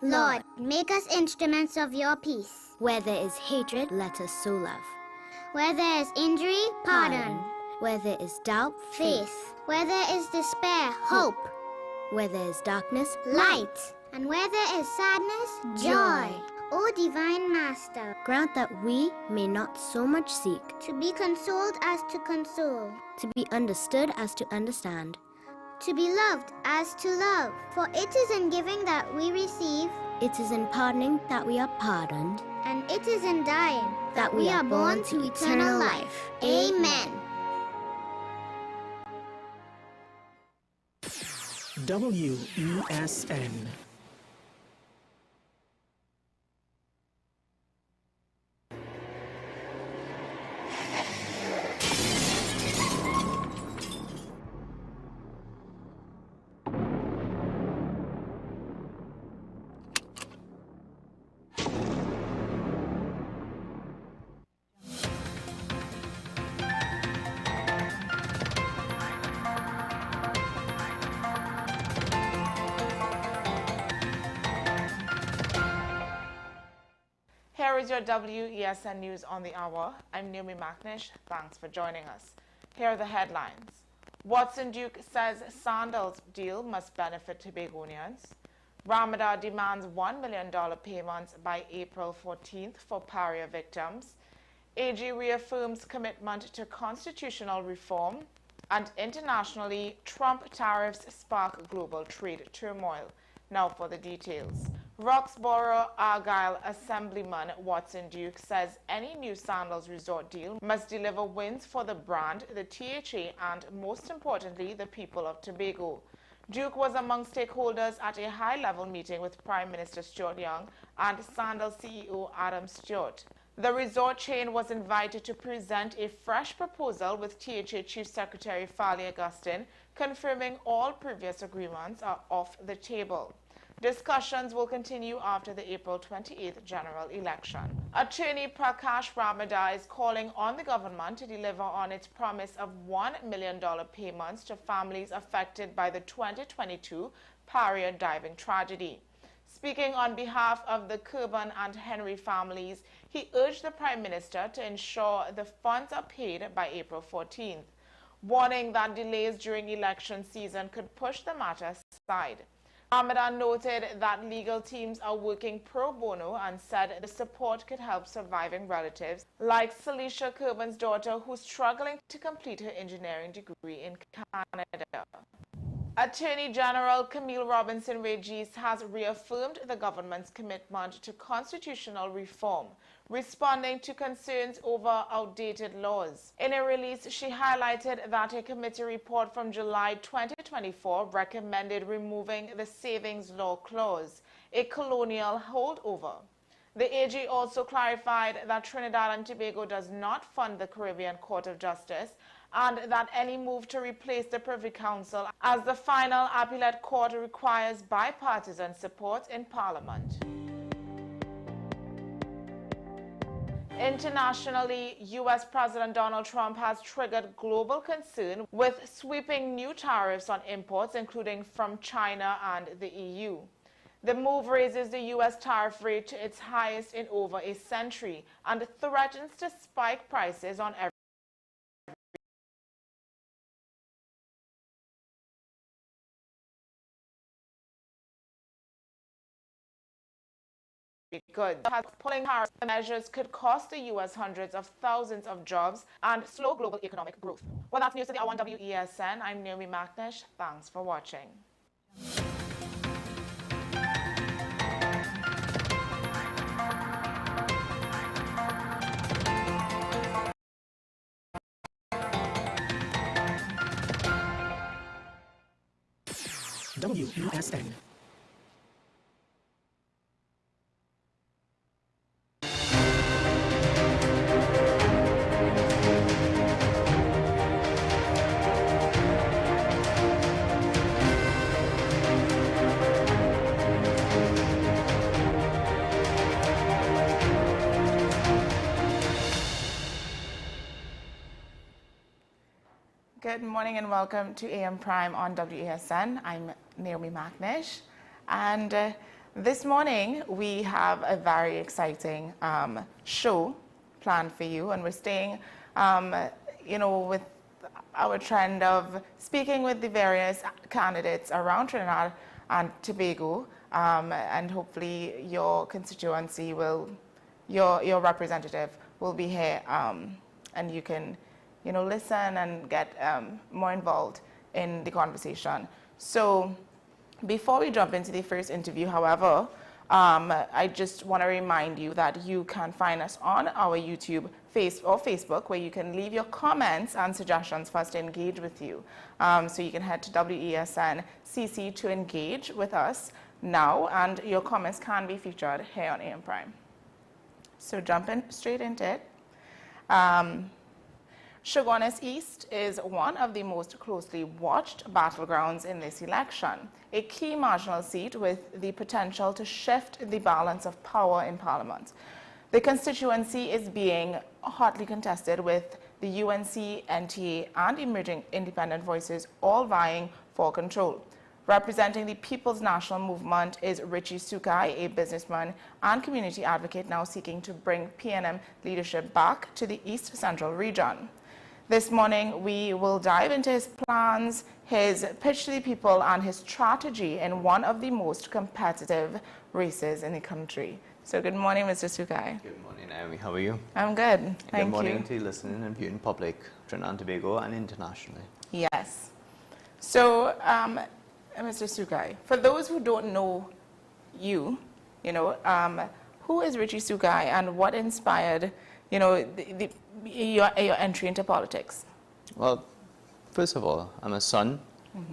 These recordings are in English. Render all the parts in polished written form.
Lord, make us instruments of your peace. Where there is hatred, let us sow love. Where there is injury, pardon. Where there is doubt, faith. Where there is despair, hope. Where there is darkness, light. And where there is sadness, joy. O Divine Master, grant that we may not so much seek to be consoled as to console, to be understood as to understand, to be loved as to love. For it is in giving that we receive, it is in pardoning that we are pardoned, and it is in dying that we are born to eternal life. Amen. WESN. Here is your WESN News on the Hour. I'm Naomi McNish. Thanks for joining us. Here are the headlines. Watson Duke says Sandals deal must benefit Tobagonians. Ramadan demands $1 million payments by April 14th for Paria victims. AG reaffirms commitment to constitutional reform. And internationally, Trump tariffs spark global trade turmoil. Now for the details. Roxborough Argyle Assemblyman Watson Duke says any new Sandals resort deal must deliver wins for the brand, the THA, and most importantly, the people of Tobago. Duke was among stakeholders at a high-level meeting with Prime Minister Stuart Young and Sandals CEO Adam Stewart. The resort chain was invited to present a fresh proposal with THA Chief Secretary Fali Augustine, confirming all previous agreements are off the table. Discussions will continue after the April 28th general election. Attorney Prakash Ramada is calling on the government to deliver on its promise of $1 million payments to families affected by the 2022 Paria diving tragedy. Speaking on behalf of the Kirban and Henry families, he urged the Prime Minister to ensure the funds are paid by April 14th, warning that delays during election season could push the matter aside. Ramadan noted that legal teams are working pro bono and said the support could help surviving relatives like Celicia Kirban's daughter, who's struggling to complete her engineering degree in Canada. Attorney General Camille Robinson Regis has reaffirmed the government's commitment to constitutional reform, responding to concerns over outdated laws. In a release, she highlighted that a committee report from July 2024 recommended removing the Savings Law Clause, a colonial holdover. The AG also clarified that Trinidad and Tobago does not fund the Caribbean Court of Justice and that any move to replace the Privy Council as the final appellate court requires bipartisan support in Parliament. Internationally, U.S. President Donald Trump has triggered global concern with sweeping new tariffs on imports, including from China and the EU. The move raises the U.S. tariff rate to its highest in over a century and threatens to spike prices on every goods. Pulling tariff measures could cost the U.S. hundreds of thousands of jobs and slow global economic growth. Well, that's news to the Hour on WESN. I'm Naomi McNish. Thanks for watching. WESN. Good morning and welcome to AM Prime on WESN. I'm Naomi McNish, and This morning, we have a very exciting show planned for you, and we're staying, with our trend of speaking with the various candidates around Trinidad and Tobago, and hopefully your constituency your representative will be here, and you can, listen and get more involved in the conversation. So before we jump into the first interview, however, I just want to remind you that you can find us on our YouTube or Facebook, where you can leave your comments and suggestions for us to engage with you. So you can head to WESN CC to engage with us now, and your comments can be featured here on AM Prime. So jumping straight into it. Shogunas East is one of the most closely watched battlegrounds in this election, a key marginal seat with the potential to shift the balance of power in Parliament. The constituency is being hotly contested, with the UNC, NTA, and emerging independent voices all vying for control. Representing the People's National Movement is Richie Sukai, a businessman and community advocate now seeking to bring PNM leadership back to the East Central region. This morning, we will dive into his plans, his pitch to the people, and his strategy in one of the most competitive races in the country. So good morning, Mr. Sukai. Good morning, Naomi. How are you? I'm good. Thank you. Good morning to listening and viewing public, Trinidad and Tobago and internationally. Yes. So, Mr. Sukai, for those who don't know you, who is Richie Sukai and what inspired, your entry into politics? Well, first of all, I'm a son,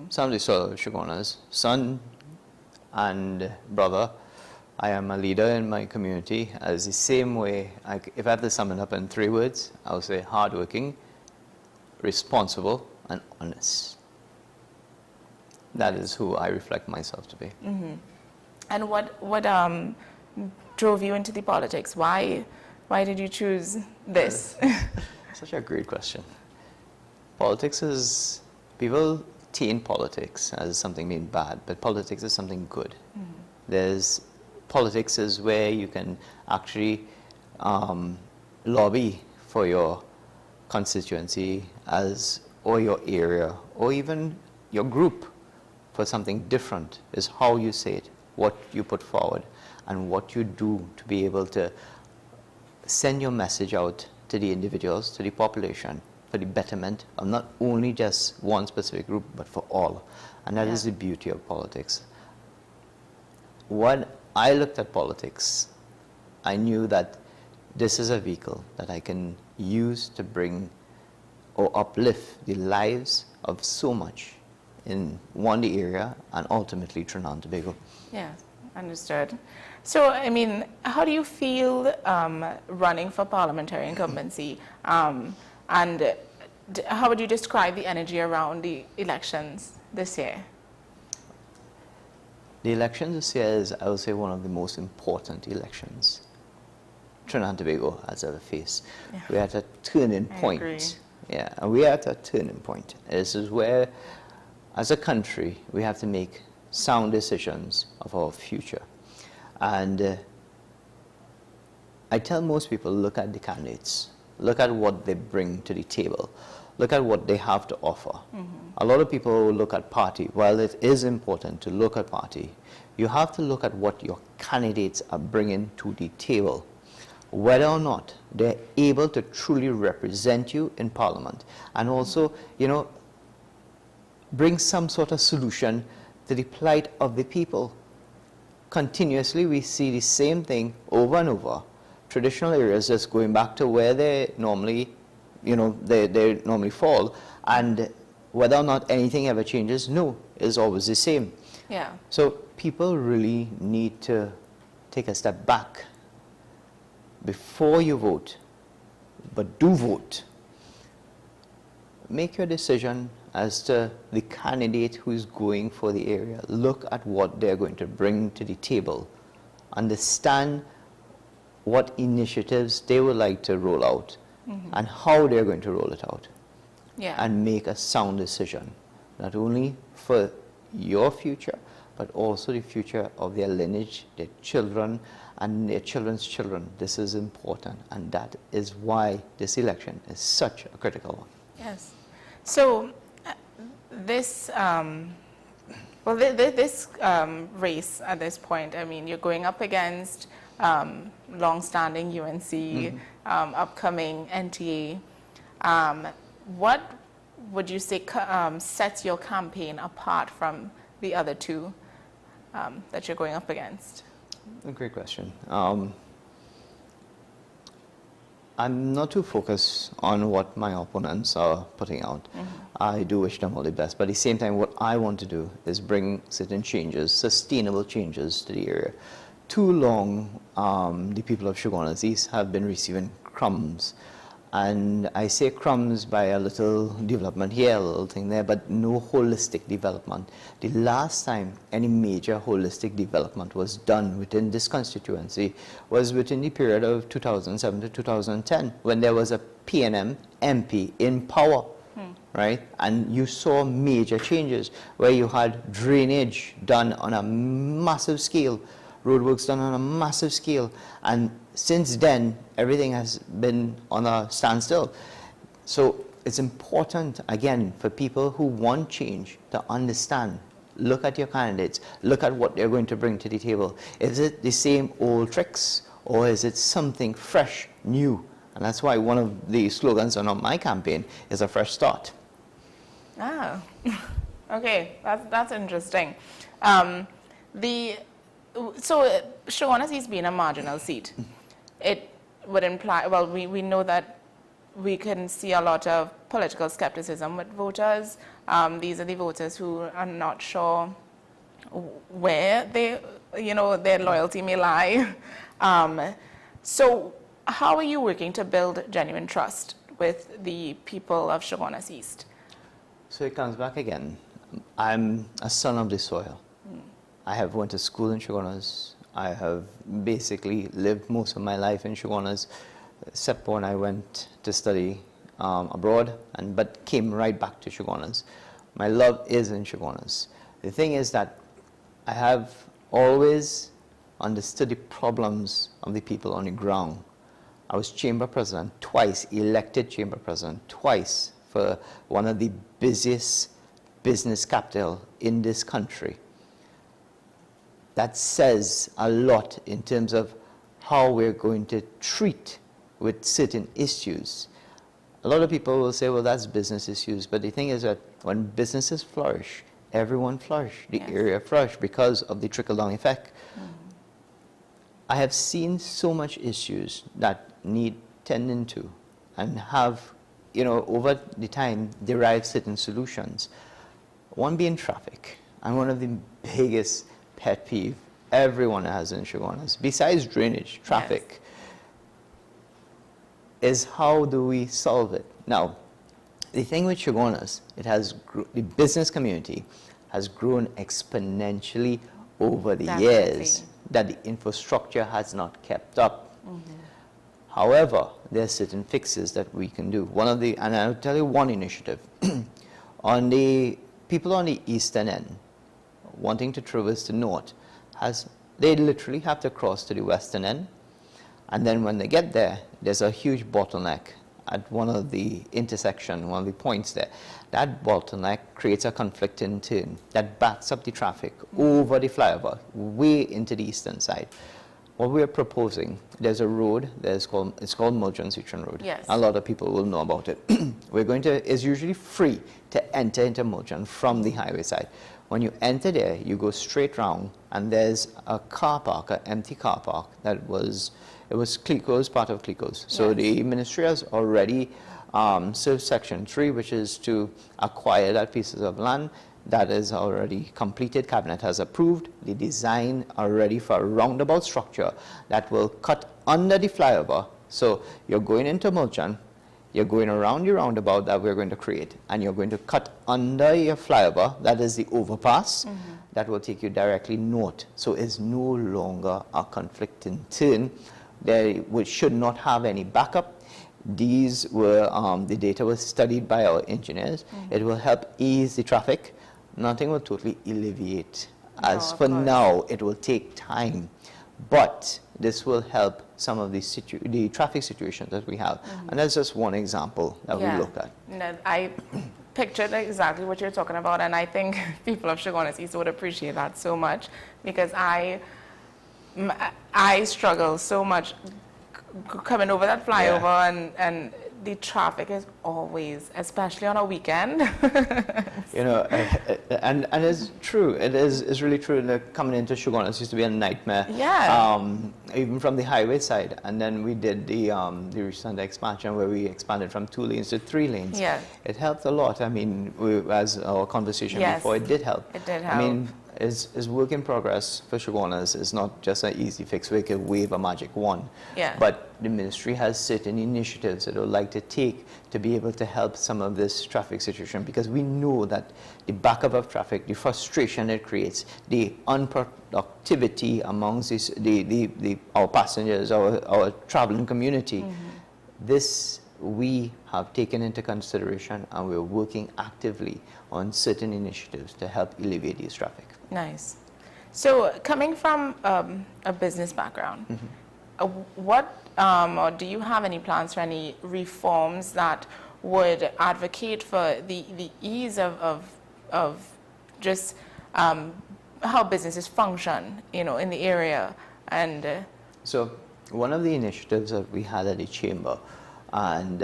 son of the soil of Shogunas, son and brother. I am a leader in my community, as the same way, if I have to sum it up in 3 words, I would say hardworking, responsible, and honest. That is who I reflect myself to be. Mm-hmm. And what drove you into the politics? Why did you choose this? Such a great question. Politics is, people taint politics as something being bad, but politics is something good. Mm-hmm. Politics is where you can actually lobby for your constituency or your area, or even your group for something different. Is how you say it, what you put forward, and what you do to be able to send your message out to the individuals, to the population, for the betterment of not only just one specific group, but for all. And that is the beauty of politics. When I looked at politics, I knew that this is a vehicle that I can use to bring or uplift the lives of so much in the area and ultimately Trinidad and Tobago. Yeah, understood. So, I mean, how do you feel running for parliamentary incumbency? And how would you describe the energy around the elections this year? The election this year is, I would say, one of the most important elections Trinidad and Tobago has ever faced. Yeah. We're at a turning point. I agree. Yeah, and we're at a turning point. This is where, as a country, we have to make sound decisions of our future. And I tell most people, look at the candidates. Look at what they bring to the table. Look at what they have to offer. Mm-hmm. A lot of people look at party. While it is important to look at party, you have to look at what your candidates are bringing to the table. Whether or not they're able to truly represent you in Parliament. And also, bring some sort of solution to the plight of the people. Continuously, we see the same thing over and over. Traditional areas just going back to where they normally, they normally fall, and whether or not anything ever changes, no, it's always the same. Yeah. So people really need to take a step back before you vote, but do vote. Make your decision as to the candidate who is going for the area. Look at what they're going to bring to the table. Understand what initiatives they would like to roll out, and how they're going to roll it out. Yeah. And make a sound decision, not only for your future, but also the future of their lineage, their children, and their children's children. This is important, and that is why this election is such a critical one. Yes. So this race at this point, I mean, you're going up against long-standing UNC, upcoming NTA. What would you say sets your campaign apart from the other two that you're going up against? A great question. I'm not too focused on what my opponents are putting out. I do wish them all the best, but at the same time, what I want to do is bring certain changes, sustainable changes to the area. Too long, the people of Chaguanas East have been receiving crumbs. And I say crumbs by a little development here, a little thing there, but no holistic development. The last time any major holistic development was done within this constituency was within the period of 2007 to 2010, when there was a PNM MP in power, right? And you saw major changes where you had drainage done on a massive scale, roadworks done on a massive scale, and since then, everything has been on a standstill. So it's important, again, for people who want change to understand, look at your candidates, look at what they're going to bring to the table. Is it the same old tricks, or is it something fresh, new? And that's why one of the slogans on my campaign is a fresh start. Ah, okay, that's interesting. So Chaguanas East being a marginal seat, it would imply, well, we know that we can see a lot of political skepticism with voters. These are the voters who are not sure where their loyalty may lie. So how are you working to build genuine trust with the people of Chaguanas East? So it comes back again. I'm a son of the soil. I have went to school in Chaguanas. I have basically lived most of my life in Chaguanas, except when I went to study abroad, but came right back to Chaguanas. My love is in Chaguanas. The thing is that I have always understood the problems of the people on the ground. I was chamber president twice, elected chamber president twice for one of the busiest business capital in this country. That says a lot in terms of how we're going to treat with certain issues. A lot of people will say, well, that's business issues. But the thing is that when businesses flourish, everyone flourish. The area flourish because of the trickle-down effect. I have seen so much issues that need tending to and have, over the time, derived certain solutions. One being traffic. And one of the biggest pet peeve everyone has in Chaguanas, besides drainage, traffic, is how do we solve it? Now, the thing with Chaguanas, the business community has grown exponentially over the years, that the infrastructure has not kept up. However, there are certain fixes that we can do. And I'll tell you one initiative. On the people on the eastern end, wanting to traverse the north, they literally have to cross to the western end. And then when they get there, there's a huge bottleneck at one of the intersection, one of the points there. That bottleneck creates a conflicting turn that backs up the traffic over the flyover, way into the eastern side. What we're proposing, there's a road, it's called Muljan Road. Yes. A lot of people will know about it. It's usually free to enter into Muljan from the highway side. When you enter there, you go straight round, and there's a car park, an empty car park it was Clico's, part of Clico's. So the ministry has already served Section 3, which is to acquire that pieces of land. That is already completed. Cabinet has approved the design already for a roundabout structure that will cut under the flyover. So you're going into Muljan, you're going around the roundabout that we're going to create, and you're going to cut under your flyover, that is the overpass, that will take you directly north. So it's no longer a conflicting turn. We should not have any backup. These were, the data was studied by our engineers. It will help ease the traffic. Nothing will totally alleviate as for now, it will take time. But this will help some of the traffic situations that we have. And that's just one example that we looked at. No, I pictured exactly what you're talking about, and I think people of Chaguanas East would appreciate that so much, because I struggle so much coming over that flyover, and the traffic is always, especially on a weekend. You know, and it's true. It's really true that coming into Chaguanas used to be a nightmare. Yeah. Even from the highway side, and then we did the recent expansion where we expanded from 2 lanes to 3 lanes. Yeah. It helped a lot. I mean, as our conversation before, it did help. It did help. I mean, is work in progress for Chaguanas. It's not just an easy fix where you can wave a magic wand. Yeah. But the ministry has certain initiatives that it would like to take to be able to help some of this traffic situation, because we know that the backup of traffic, the frustration it creates, the unproductivity amongst our passengers, our traveling community, this we have taken into consideration, and we're working actively on certain initiatives to help alleviate this traffic. Nice. So coming from a business background, what or do you have any plans for any reforms that would advocate for the ease of just how businesses function, you know, in the area? And so one of the initiatives that we had at the chamber, and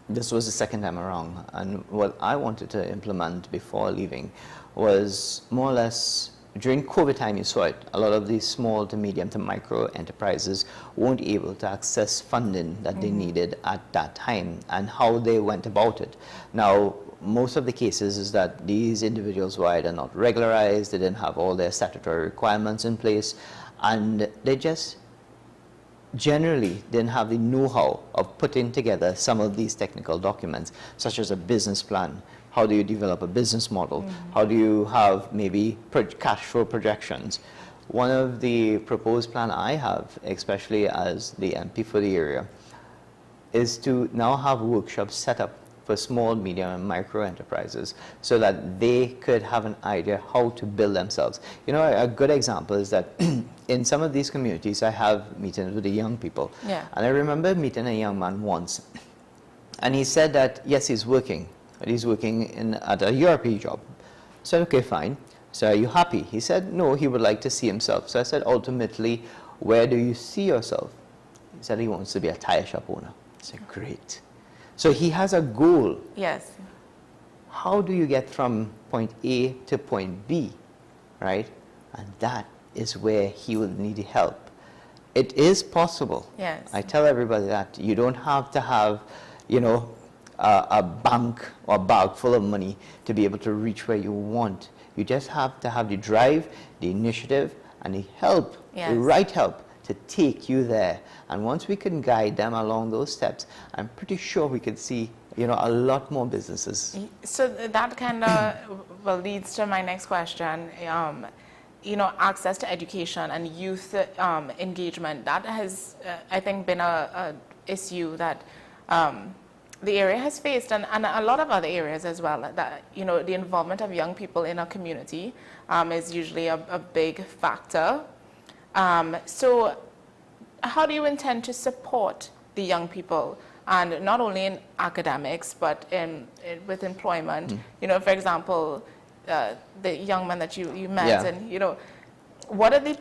this was the second time around, and what I wanted to implement before leaving was more or less, during COVID time you saw it, a lot of these small to medium to micro enterprises weren't able to access funding that they needed at that time, and how they went about it. Now, most of the cases is that these individuals were either not regularized, they didn't have all their statutory requirements in place, and they just generally didn't have the know-how of putting together some of these technical documents, such as a business plan. How do you develop a business model? How do you have maybe cash flow projections? One of the proposed plan I have, especially as the MP for the area, is to now have workshops set up for small, medium, and micro enterprises, so that they could have an idea how to build themselves. You know, a good example is that in some of these communities, I have meetings with the young people. Yeah. And I remember meeting a young man once, and he said that, yes, he's working. He's working at a ERP job. I said, okay, fine. So are you happy? He said, no, he would like to see himself. So I said, ultimately, where do you see yourself? He said he wants to be a tire shop owner. I said, great. So he has a goal. yes, How do you get from point A to point B, right? And that is where he will need help. It is possible. yes, I tell everybody that you don't have to have, you know, a bank or a bag full of money to be able to reach where you want. You just have to have the drive, the initiative, and the help, Yes. the right help to take you there. And once we can guide them along those steps, I'm pretty sure we could see, you know, a lot more businesses. So that kind of well leads to my next question. You know, access to education and youth engagement, that has, I think, been a issue that the area has faced, and a lot of other areas as well. That, you know, the involvement of young people in a community is usually a big factor. So how do you intend to support the young people, and not only in academics, but with employment? You know, for example, the young man that you met, Yeah. and, you know, what are the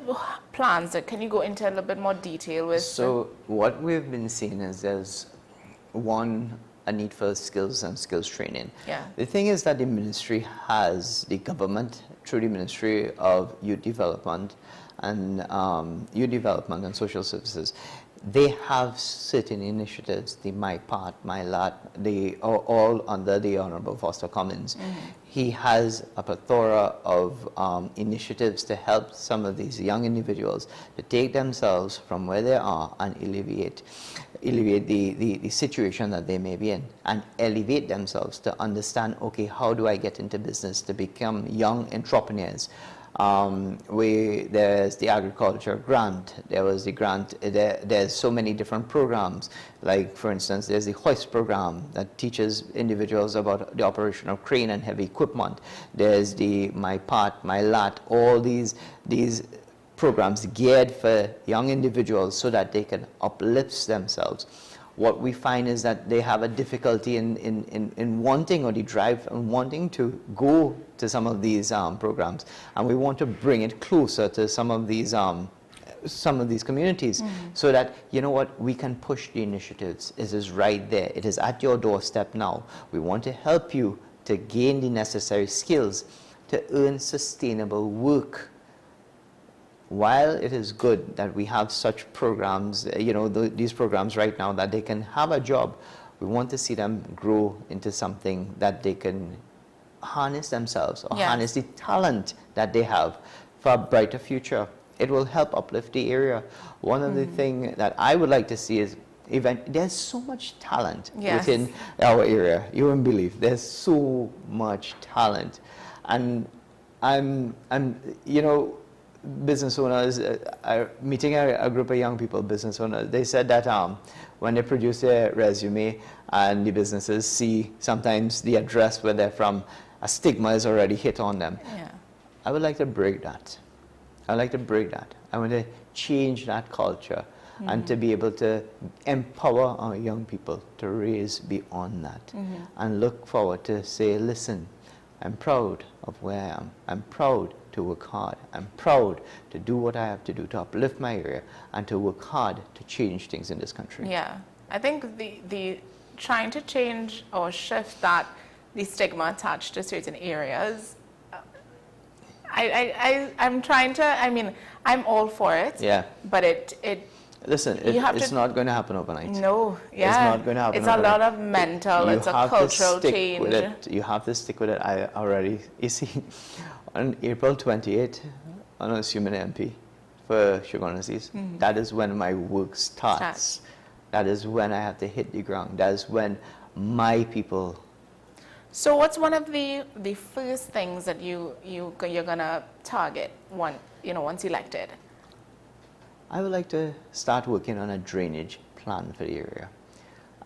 plans? Can you go into a little bit more detail with? So what we've been seeing is there's a need for skills and skills training. Yeah. The thing is that the ministry has, the government, through the Ministry of Youth Development and Social Services, they have certain initiatives, the My Part, My Lot, they are all under the Honorable Foster Cummins. He has a plethora of initiatives to help some of these young individuals to take themselves from where they are and alleviate the situation that they may be in, and elevate themselves to understand, okay, how do I get into business, to become young entrepreneurs? There's the agriculture grant. There was the grant. There's so many different programs. Like, for instance, there's the hoist program that teaches individuals about the operation of crane and heavy equipment. There's the My Part, My Lot, all these programs geared for young individuals so that they can uplift themselves. What we find is that they have a difficulty in wanting, or the drive and wanting to go to some of these programs, and we want to bring it closer to some of these communities, so that, you know what, we can push the initiatives. It is right there. It is at your doorstep now. We want to help you to gain the necessary skills to earn sustainable work. While it is good that we have such programs, these programs right now, that they can have a job, we want to see them grow into something that they can harness themselves, or harness the talent that they have for a brighter future. It will help uplift the area. One of the things that I would like to see is, there's so much talent within our area. You won't believe, there's so much talent. And business owners, meeting a group of young people, business owners, they said that when they produce their resume and the businesses see sometimes the address where they're from, a stigma is already hit on them. Yeah. I would like to break that. I want to change that culture and to be able to empower our young people to raise beyond that and look forward to say, listen, I'm proud of where I am. I'm proud to work hard. I'm proud to do what I have to do to uplift my area and to work hard to change things in this country. Yeah, I think the trying to change or shift the stigma attached to certain areas, I'm trying to, I'm all for it. Yeah. But listen, it's not going to happen overnight. No, yeah. It's not going to happen overnight. It's a lot of mental, it's a cultural change. You have to stick with it. You see, on April 28th, I'm assuming MP for Sugar and Seas. That is when my work starts. That is when I have to hit the ground. That is when my people. So what's one of the first things that you're gonna target once elected? I would like to start working on a drainage plan for the area.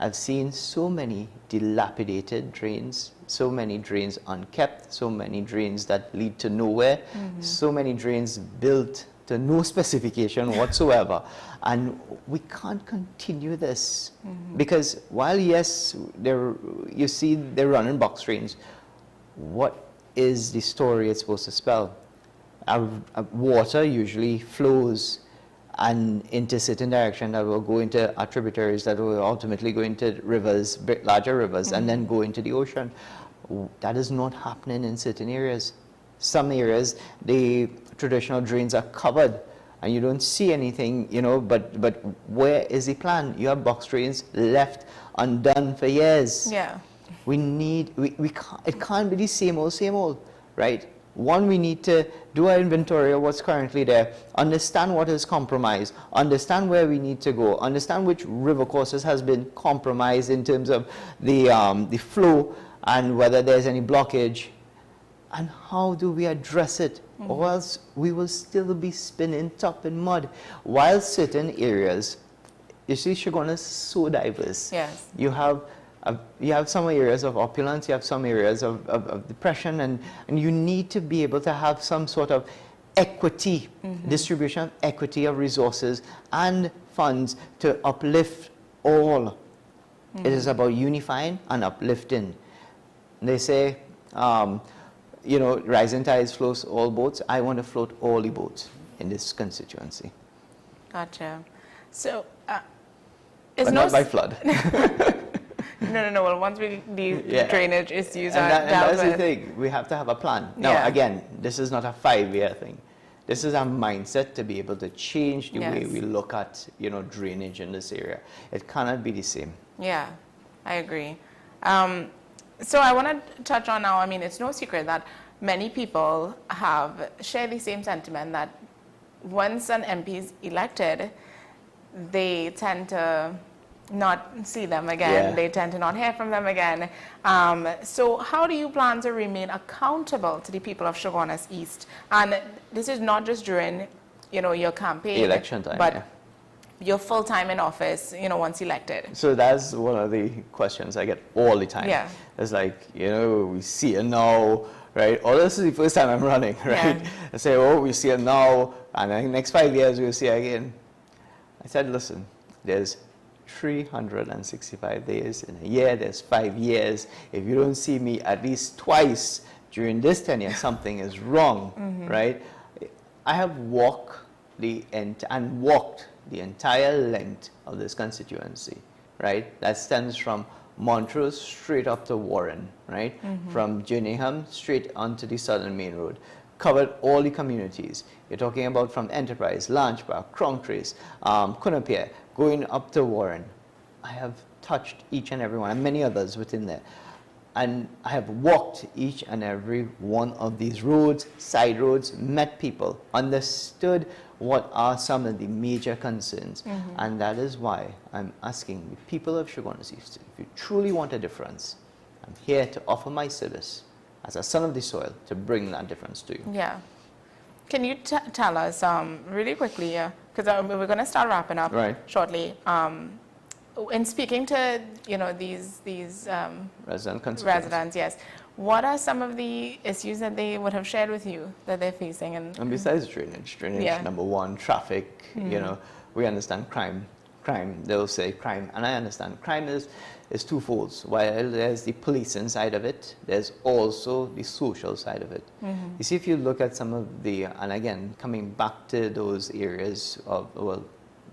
I've seen so many dilapidated drains, so many drains unkept, so many drains that lead to nowhere, so many drains built to no specification whatsoever. And we can't continue this. Because while, yes, you see they're running box drains, what is the story it's supposed to spell? Water usually flows and into certain direction that will go into our tributaries, that will ultimately go into rivers, larger rivers, and then go into the ocean. That is not happening in certain areas. Some areas, the traditional drains are covered and you don't see anything, but where is the plan? You have box drains left undone for years. Yeah. We can't, it can't be the same old, right? One, we need to do our inventory of what's currently there, understand what is compromised, understand where we need to go, understand which river courses has been compromised in terms of the flow and whether there's any blockage, and how do we address it, or else we will still be spinning top in mud. While certain areas, you see, Shigona is so diverse. Yes. You have some areas of opulence, you have some areas of depression, and you need to be able to have some sort of equity, distribution of equity of resources and funds to uplift all. It is about unifying and uplifting. They say, rising tides floats all boats. I want to float all the boats in this constituency. Gotcha. So, but not by flood. No. Well, once the drainage issues are and dealt that's with. the thing. We have to have a plan. Now, again, this is not a 5-year thing. This is a mindset to be able to change the way we look at, drainage in this area. It cannot be the same. Yeah, I agree. So I want to touch on now, it's no secret that many people share the same sentiment that once an MP is elected, they tend to not see them again. Yeah. They tend to not hear from them again. So how do you plan to remain accountable to the people of Shogunas East? And this is not just during, your campaign, Election time, but yeah. you're full-time in office, once elected. So that's one of the questions I get all the time. Yeah. It's like, we see it now, right? Oh, this is the first time I'm running, right? Yeah. I say, oh, we see it now, and in the next 5 years we'll see it again. I said, listen, there's 365 days in a year, there's 5 years. If you don't see me at least twice during this tenure, something is wrong, right? I have walked the entire length of this constituency, right? That stems from Montrose straight up to Warren, right? From Gillingham straight onto the Southern Main Road. Covered all the communities. You're talking about from Enterprise, Lanchbar, Cronktrace, Quinnipiac, going up to Warren. I have touched each and every one, and many others within there. And I have walked each and every one of these roads, side roads, met people, understood what are some of the major concerns. And that is why I'm asking the people of Shogunas East, if you truly want a difference, I'm here to offer my service as a son of the soil to bring that difference to you. Yeah. Can you tell us really quickly, because we're going to start wrapping up shortly. In speaking to these residents, yes, what are some of the issues that they would have shared with you that they're facing? And besides drainage, number one, traffic. We understand crime. They'll say crime, and I understand crime is twofold. While there's the policing side of it, there's also the social side of it. You see, if you look at some of the, and again, coming back to those areas of, well,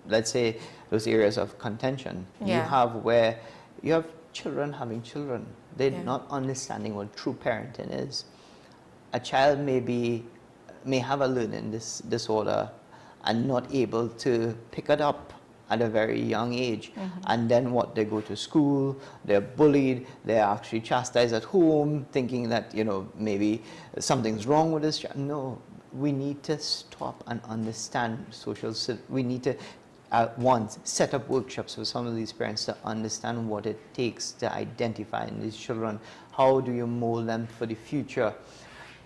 let's say those areas of contention, you have where you have children having children. They're not understanding what true parenting is. A child may have a learning disorder and not able to pick it up at a very young age. And then what, they go to school, they're bullied, they're actually chastised at home, thinking that, maybe something's wrong with this child. No, we need to stop and understand we need to once set up workshops for some of these parents to understand what it takes to identify in these children. How do you mold them for the future?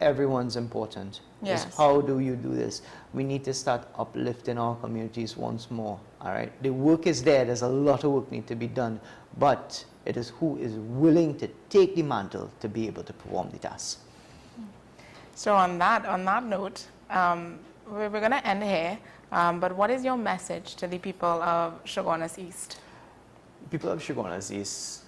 Everyone's important. Yes. How do you do this? We need to start uplifting our communities once more. All right. The work is there. There's a lot of work need to be done, but it is who is willing to take the mantle to be able to perform the task. So on that note, we're going to end here. But what is your message to the people of Shogunas East? People of Shogunas East,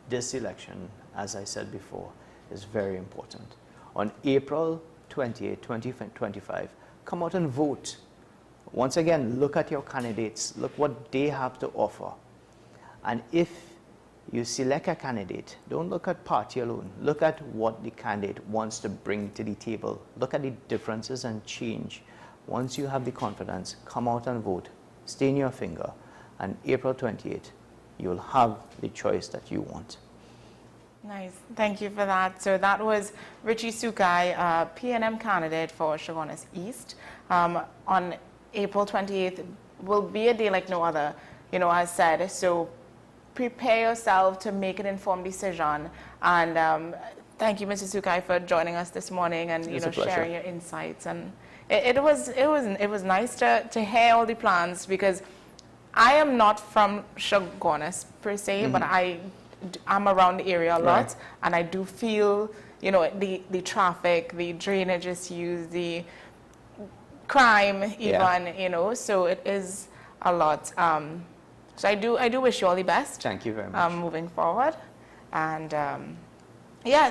this election, as I said before, is very important. On April 28, 2025, come out and vote. Once again, look at your candidates. Look what they have to offer. And if you select a candidate, don't look at party alone. Look at what the candidate wants to bring to the table. Look at the differences and change. Once you have the confidence, come out and vote. Stain your finger. And April 28, you'll have the choice that you want. Nice. Thank you for that. So that was Richie Sukai, PNM candidate for Shogunas East. On April 28th will be a day like no other, as said. So prepare yourself to make an informed decision. And thank you, Mr. Sukai, for joining us this morning and sharing your insights. And it was nice to hear all the plans, because I am not from Shogunas per se, but I'm around the area a lot, and I do feel, the traffic, the drainage issues, the crime, even, so it is a lot. So I do wish you all the best. Thank you very much. Moving forward, and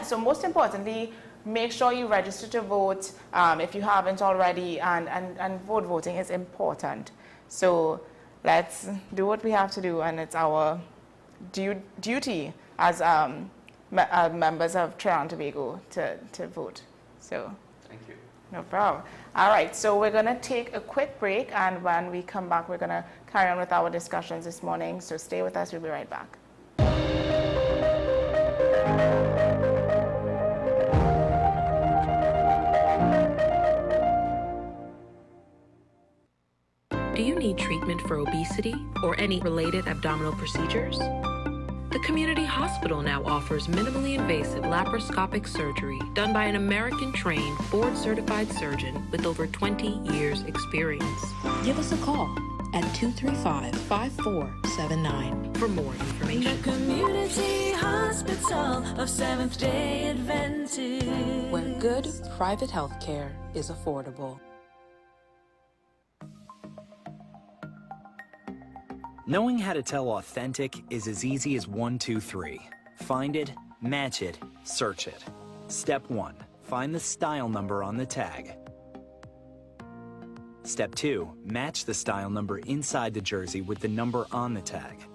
so most importantly, make sure you register to vote if you haven't already, and voting is important. So let's do what we have to do, and it's our duty as members of Trinidad and Tobago to vote. So thank you. No problem. All right, so we're going to take a quick break, and when we come back, we're going to carry on with our discussions this morning. So stay with us. We'll be right back. Do you need treatment for obesity or any related abdominal procedures? The community hospital now offers minimally invasive laparoscopic surgery done by an American-trained, board-certified surgeon with over 20 years' experience. Give us a call at 235-5479 for more information. The Community Hospital of Seventh-day Adventist, where good private health care is affordable. Knowing how to tell authentic is as easy as 1, 2, 3. Find it, match it, search it. Step 1. Find the style number on the tag. Step 2. Match the style number inside the jersey with the number on the tag.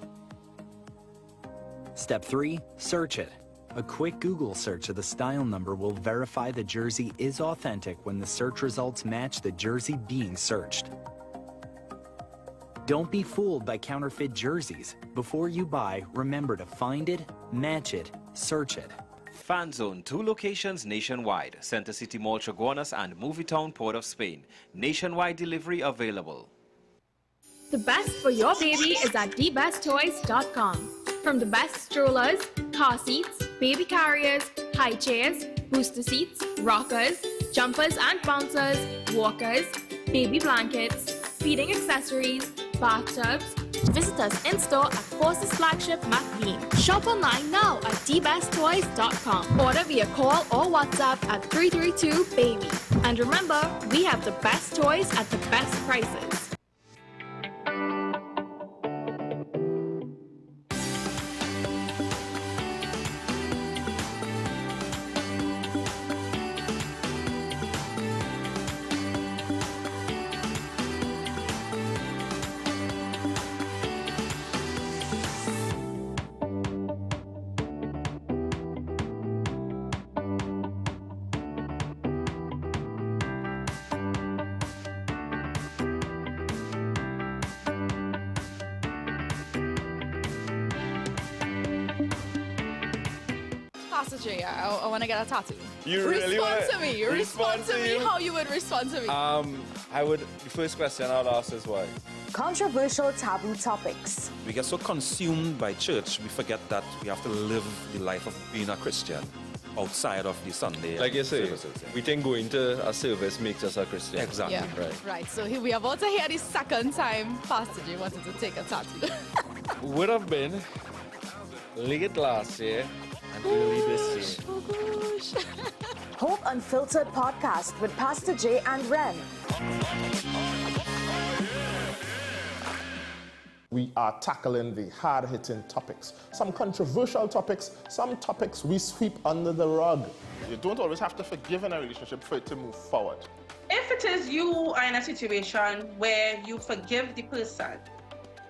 Step 3. Search it. A quick Google search of the style number will verify the jersey is authentic when the search results match the jersey being searched. Don't be fooled by counterfeit jerseys. Before you buy, remember to find it, match it, search it. Fan Zone, 2 locations nationwide. Center City Mall, Chaguanas and Movietown, Port of Spain. Nationwide delivery available. The best for your baby is at thebesttoys.com. From the best strollers, car seats, baby carriers, high chairs, booster seats, rockers, jumpers and bouncers, walkers, baby blankets, feeding accessories, bathtubs. Visit us in-store at Forces Flagship McLean. Shop online now at thebesttoys.com. Order via call or WhatsApp at 332-BABY. And remember, we have the best toys at the best prices. I want to get a tattoo. You really want to me. Respond to me how you would respond to me. The first question I'd ask is why? Controversial taboo topics. We get so consumed by church, we forget that we have to live the life of being a Christian outside of the Sunday. Like you say, we think going to a service makes us a Christian. Exactly. Yeah. Right. So we are about to hear the second time Pastor J wanted to take a tattoo. Would have been late last year and early this year. Oh gosh. Hope Unfiltered podcast with Pastor J and Ren. We are tackling the hard-hitting topics, some controversial topics, some topics we sweep under the rug. You don't always have to forgive in a relationship for it to move forward. If it is you are in a situation where you forgive the person,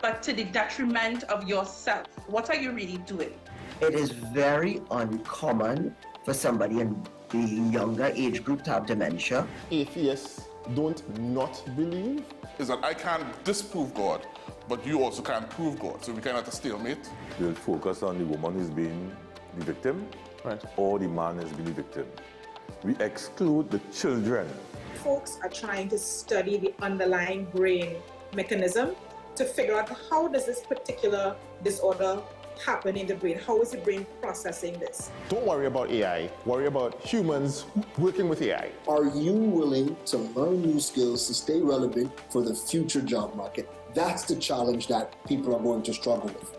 but to the detriment of yourself, what are you really doing? It is very uncommon for somebody in the younger age group to have dementia. Atheists don't not believe. Is that I can't disprove God, but you also can't prove God. So we kind of at a stalemate. We'll focus on the woman who's being the victim, right, or the man who's being the victim. We exclude the children. Folks are trying to study the underlying brain mechanism to figure out how does this particular disorder happen in the brain? How is the brain processing this? Don't worry about AI. Worry about humans working with AI. Are you willing to learn new skills to stay relevant for the future job market? That's the challenge that people are going to struggle with.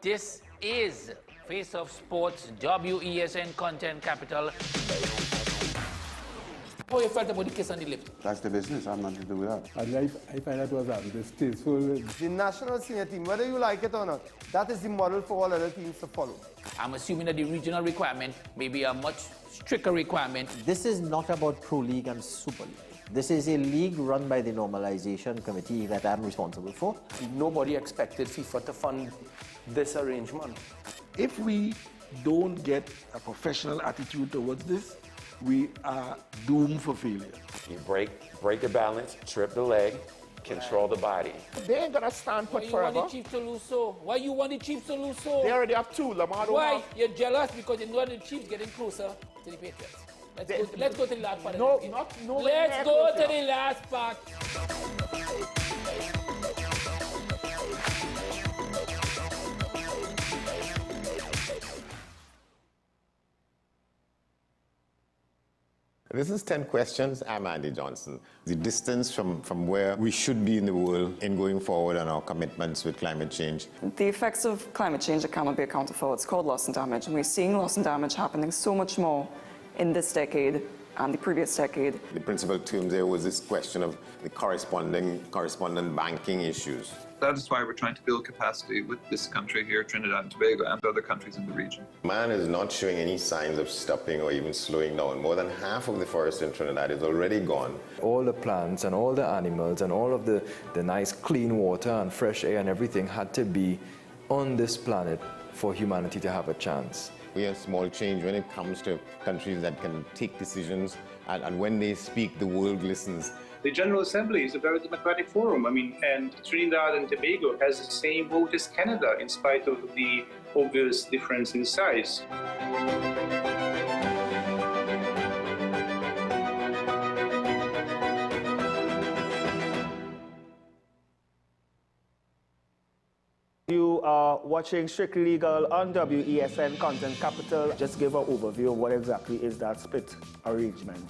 This is Face of Sports, WESN Content Capital. How you felt about the kiss on the lip? That's the business. I'm nothing to do with that. I find that was distasteful. The national senior team, whether you like it or not, that is the model for all other teams to follow. I'm assuming that the regional requirement may be a much stricter requirement. This is not about Pro League and Super League. This is a league run by the Normalization Committee that I'm responsible for. Nobody expected FIFA to fund this arrangement. If we don't get a professional attitude towards this, we are doomed for failure. You break the balance, trip the leg, control the body. They ain't gonna stand put forever. Why you want the chiefs to lose so? Why you want the chiefs to lose so? They already have two. Lamar don't Why? have. You're jealous because you know the chiefs getting closer to the Patriots. Let's go to the last part. No, of the game. no. Let's go to the last part. This is 10 questions. I'm Andy Johnson. The distance from where we should be in the world in going forward on our commitments with climate change. The effects of climate change that cannot be accounted for. It's called loss and damage, and we're seeing loss and damage happening so much more in this decade and the previous decade. The principal term there was this question of the corresponding banking issues. That is why we're trying to build capacity with this country here, Trinidad and Tobago, and other countries in the region. Man is not showing any signs of stopping or even slowing down. More than half of the forest in Trinidad is already gone. All the plants and all the animals and all of the nice clean water and fresh air and everything had to be on this planet for humanity to have a chance. We have small change when it comes to countries that can take decisions, and when they speak, the world listens. The General Assembly is a very democratic forum. And Trinidad and Tobago has the same vote as Canada, in spite of the obvious difference in size. You are watching Strictly Legal on WESN Content Capital. Just give an overview of what exactly is that split arrangement.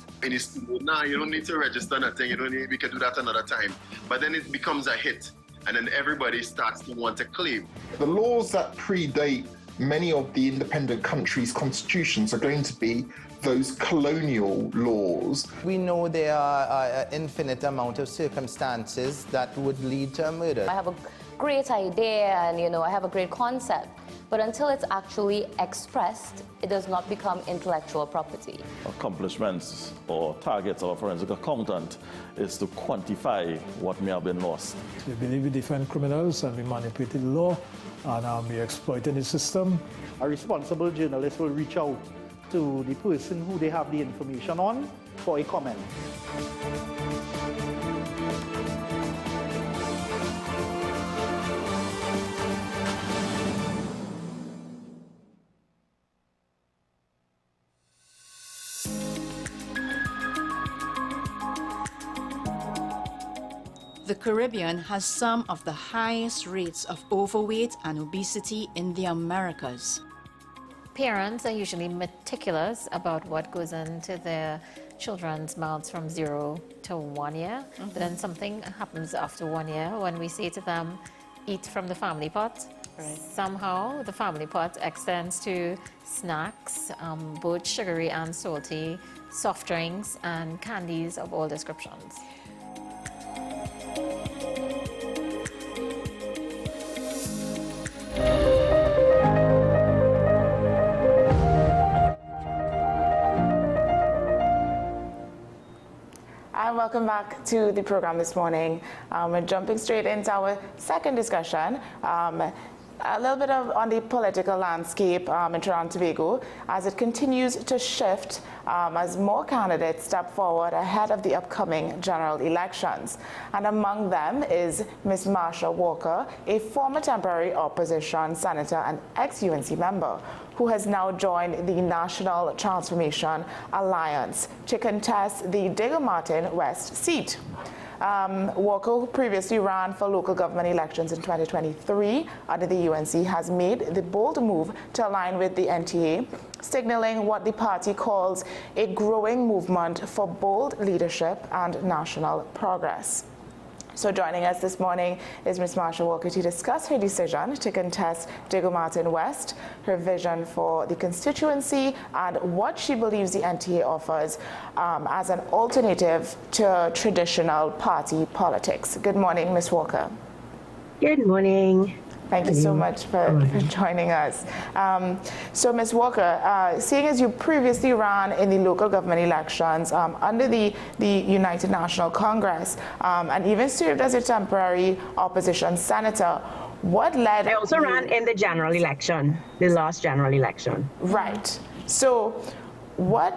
Nah, you don't need to register nothing. We can do that another time. But then it becomes a hit, and then everybody starts to want to claim. The laws that predate many of the independent countries' constitutions are going to be those colonial laws. We know there are an infinite amount of circumstances that would lead to a murder. I have a great idea and I have a great concept, but until it's actually expressed, it does not become intellectual property. Accomplishments or targets of a forensic accountant is to quantify what may have been lost. We believe we defend criminals and we manipulated the law and we exploited the system. A responsible journalist will reach out to the person who they have the information on for a comment. The Caribbean has some of the highest rates of overweight and obesity in the Americas. Parents are usually meticulous about what goes into their children's mouths from 0 to 1 year. But then something happens after 1 year when we say to them, eat from the family pot. Right. Somehow the family pot extends to snacks, both sugary and salty, soft drinks and candies of all descriptions. And welcome back to the program this morning. We're jumping straight into our second discussion. A little bit on the political landscape in Trinidad and Tobago as it continues to shift as more candidates step forward ahead of the upcoming general elections. And among them is Ms. Marsha Walker, a former temporary opposition senator and ex-UNC member, who has now joined the National Transformation Alliance to contest the Diego Martin West seat. Walker, who previously ran for local government elections in 2023 under the UNC, has made the bold move to align with the NTA, signaling what the party calls a growing movement for bold leadership and national progress. So joining us this morning is Ms. Marsha Walker to discuss her decision to contest Diego Martin West, her vision for the constituency, and what she believes the NTA offers as an alternative to traditional party politics. Good morning, Ms. Walker. Good morning. Thank you so much for joining us. So, Ms. Walker, seeing as you previously ran in the local government elections under the United National Congress and even served as a temporary opposition senator, what led... I also ran in the general election, the last general election. Right. So, what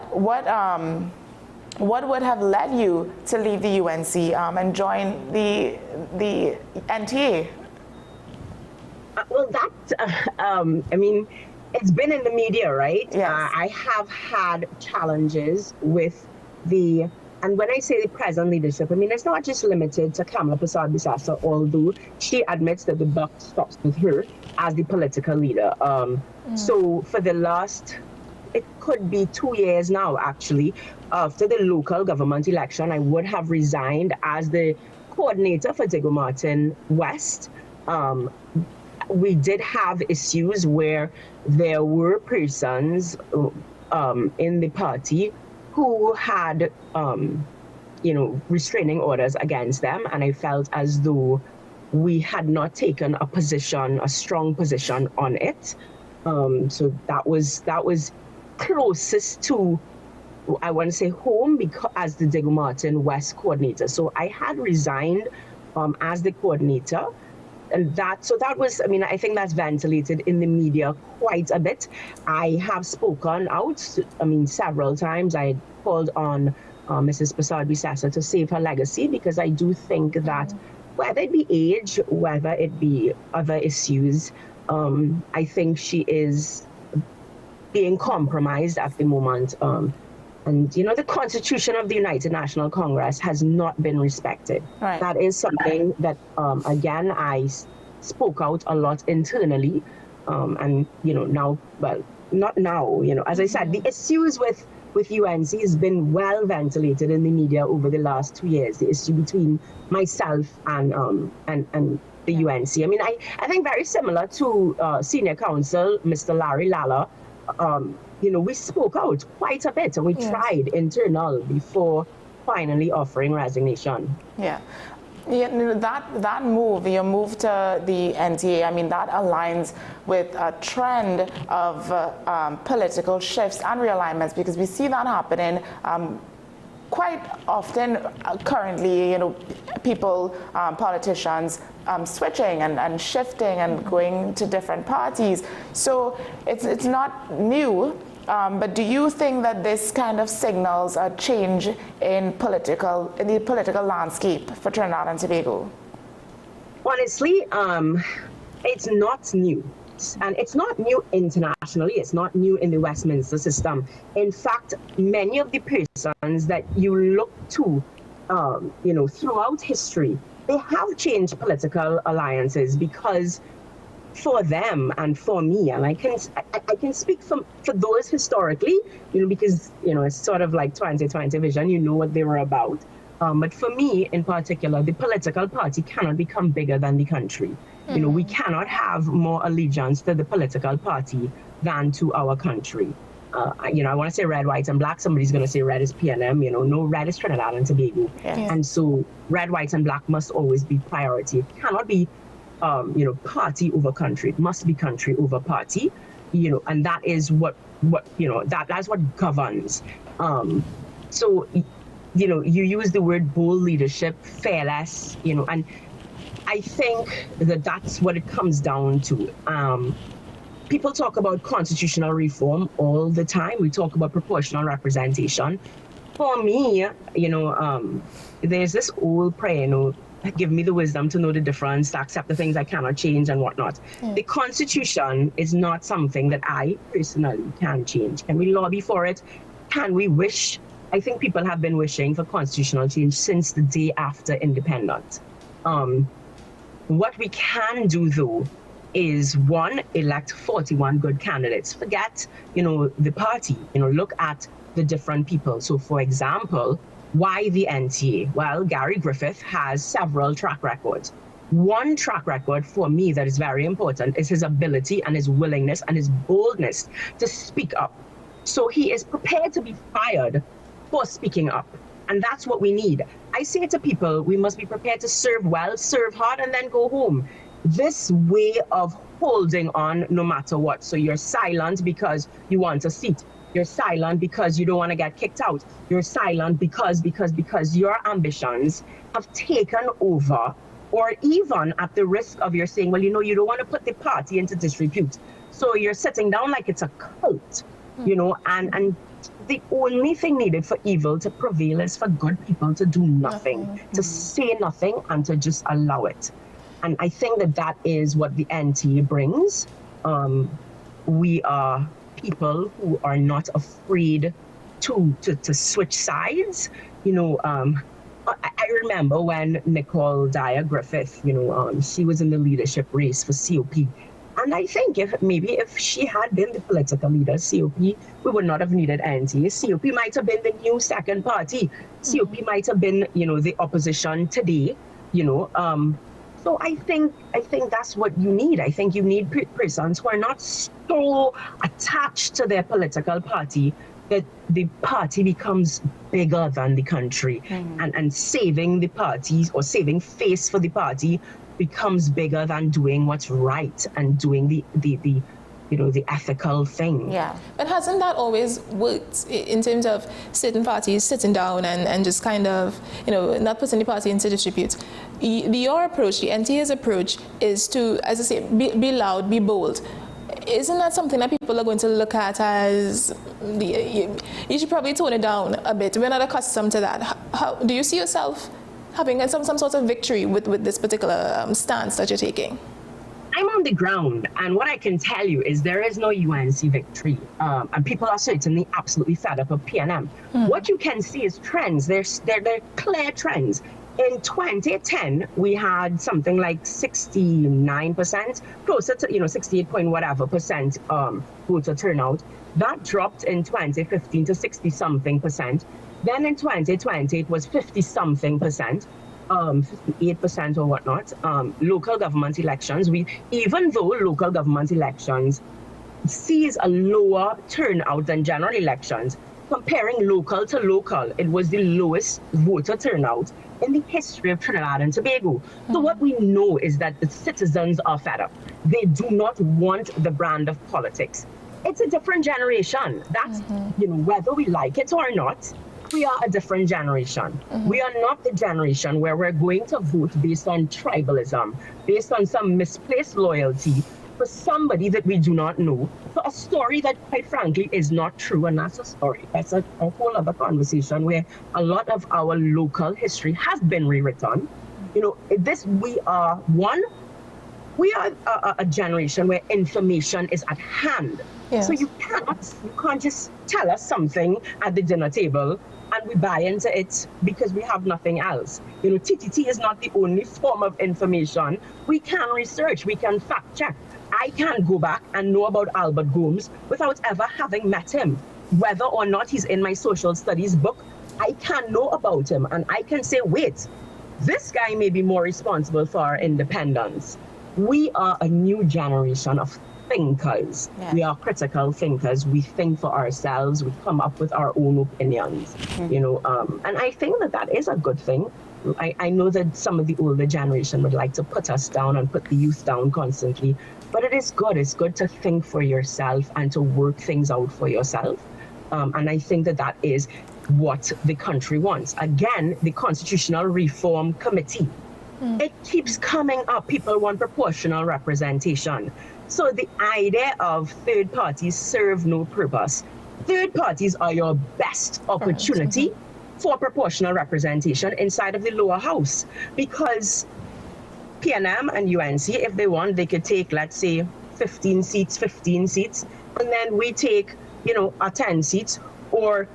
What would have led you to leave the UNC and join the NTA? Well, I mean, it's been in the media, right? Yes. I have had challenges with and when I say the present leadership, I mean, it's not just limited to Kamala Persad-Bissessar, although she admits that the buck stops with her as the political leader. So for the last, it could be 2 years now, actually, after the local government election, I would have resigned as the coordinator for Diego Martin West. We did have issues where there were persons in the party who had, restraining orders against them, and I felt as though we had not taken a strong position on it. So that was closest to, I want to say, home, because as the Diego Martin West coordinator. So I had resigned as the coordinator. And that was, I mean, I think that's ventilated in the media quite a bit. I have spoken out, I mean, several times. I called on Mrs. Persad-Bissessar to save her legacy, because I do think that whether it be age, whether it be other issues, I think she is being compromised at the moment. And, the Constitution of the United National Congress has not been respected. Right. That is something that, again, I spoke out a lot internally. And, now, well, not now, as I said, the issues with UNC has been well ventilated in the media over the last 2 years, the issue between myself and the UNC. I mean, I think very similar to senior counsel, Mr. Larry Lalla. We spoke out quite a bit, and we tried internal before finally offering resignation. Yeah. That move, your move to the NTA, I mean, that aligns with a trend of political shifts and realignments, because we see that happening quite often currently, people, politicians switching and shifting and going to different parties. So it's not new. But do you think that this kind of signals a change in the political landscape for Trinidad and Tobago? Honestly, it's not new. And it's not new internationally. It's not new in the Westminster system. In fact, many of the persons that you look to, throughout history, they have changed political alliances, because for them and for me, and I can speak for those historically, because it's sort of like 2020 vision, what they were about. But for me in particular, the political party cannot become bigger than the country. We cannot have more allegiance to the political party than to our country. I want to say red, white, and black. Somebody's going to say red is PNM. No, red is Trinidad and Tobago. Yeah. And so red, white, and black must always be priority. It cannot be party over country. It must be country over party, and that is what that's what governs. So, you use the word bold leadership, fearless, and I think that's what it comes down to. People talk about constitutional reform all the time. We talk about proportional representation. For me, there's this old prayer, give me the wisdom to know the difference, to accept the things I cannot change and whatnot. The Constitution is not something that I personally can change. Can we lobby for it? Can we wish? I think people have been wishing for constitutional change since the day after independence. What we can do, though, is one, elect 41 good candidates. Forget, the party, look at the different people. So, for example, why the NTA? Well, Gary Griffith has several track records. One track record for me that is very important is his ability and his willingness and his boldness to speak up. So he is prepared to be fired for speaking up. And that's what we need. I say to people, we must be prepared to serve well, serve hard, and then go home. This way of holding on no matter what. So you're silent because you want a seat. You're silent because you don't want to get kicked out. You're silent because your ambitions have taken over, or even at the risk of your saying, well, you don't want to put the party into disrepute. So you're sitting down like it's a cult. you know, and the only thing needed for evil to prevail is for good people to do nothing, to say nothing, and to just allow it. And I think that that is what the NTA brings. We are people who are not afraid to switch sides. You know, I remember when Nicole Dyer Griffith, you know, she was in the leadership race for COP. And I think if she had been the political leader of COP, we would not have needed NTA. COP might have been the new second party. COP might have been, you know, the opposition today, you know. So I think that's what you need. I think you need persons who are not so attached to their political party that the party becomes bigger than the country, and saving the parties or saving face for the party becomes bigger than doing what's right and doing the you know, the ethical thing. Yeah, but hasn't that always worked in terms of certain parties sitting down and just kind of, you know, not putting the party into disrepute? Your approach, the NTA's approach, is to, as I say, be loud, be bold. Isn't that something that people are going to look at as, you should probably tone it down a bit? We're not accustomed to that. How do you see yourself having some sort of victory with this particular stance that you're taking? I'm on the ground, and what I can tell you is there is no UNC victory, and people are certainly absolutely fed up of PNM. What you can see is trends. They're clear trends. In 2010, we had something like 69%, closer to, you know, 68 point whatever percent voter turnout. That dropped in 2015 to 60-something%. Then in 2020, it was 50-something%. 58% or whatnot. Local government elections, even though local government elections sees a lower turnout than general elections, comparing local to local, it was the lowest voter turnout in the history of Trinidad and Tobago. So what we know is that the citizens are fed up. They do not want the brand of politics. It's a different generation. That's, you know, whether we like it or not, we are a different generation. We are not the generation where we're going to vote based on tribalism, based on some misplaced loyalty for somebody that we do not know, for a story that, quite frankly, is not true. And that's a story. That's a whole other conversation where a lot of our local history has been rewritten. You know, we are a generation where information is at hand. Yes. So you can't just tell us something at the dinner table and we buy into it because we have nothing else. You know, TTT is not the only form of information. We can research, we can fact check. I can go back and know about Albert Gomes without ever having met him. Whether or not he's in my social studies book, I can know about him and I can say, wait, this guy may be more responsible for our independence. We are a new generation of thinkers. Yeah. We are critical thinkers. We think for ourselves. We come up with our own opinions, you know, and I think that is a good thing. I know that some of the older generation would like to put us down and put the youth down constantly, but it is good. It's good to think for yourself and to work things out for yourself. And I think that is what the country wants. Again, the Constitutional Reform Committee, it keeps coming up. People want proportional representation. So the idea of third parties serve no purpose. Third parties are your best opportunity for proportional representation inside of the lower house, because PNM and UNC, if they want, they could take, let's say, 15 seats, and then we take, you know, a 10 seats, or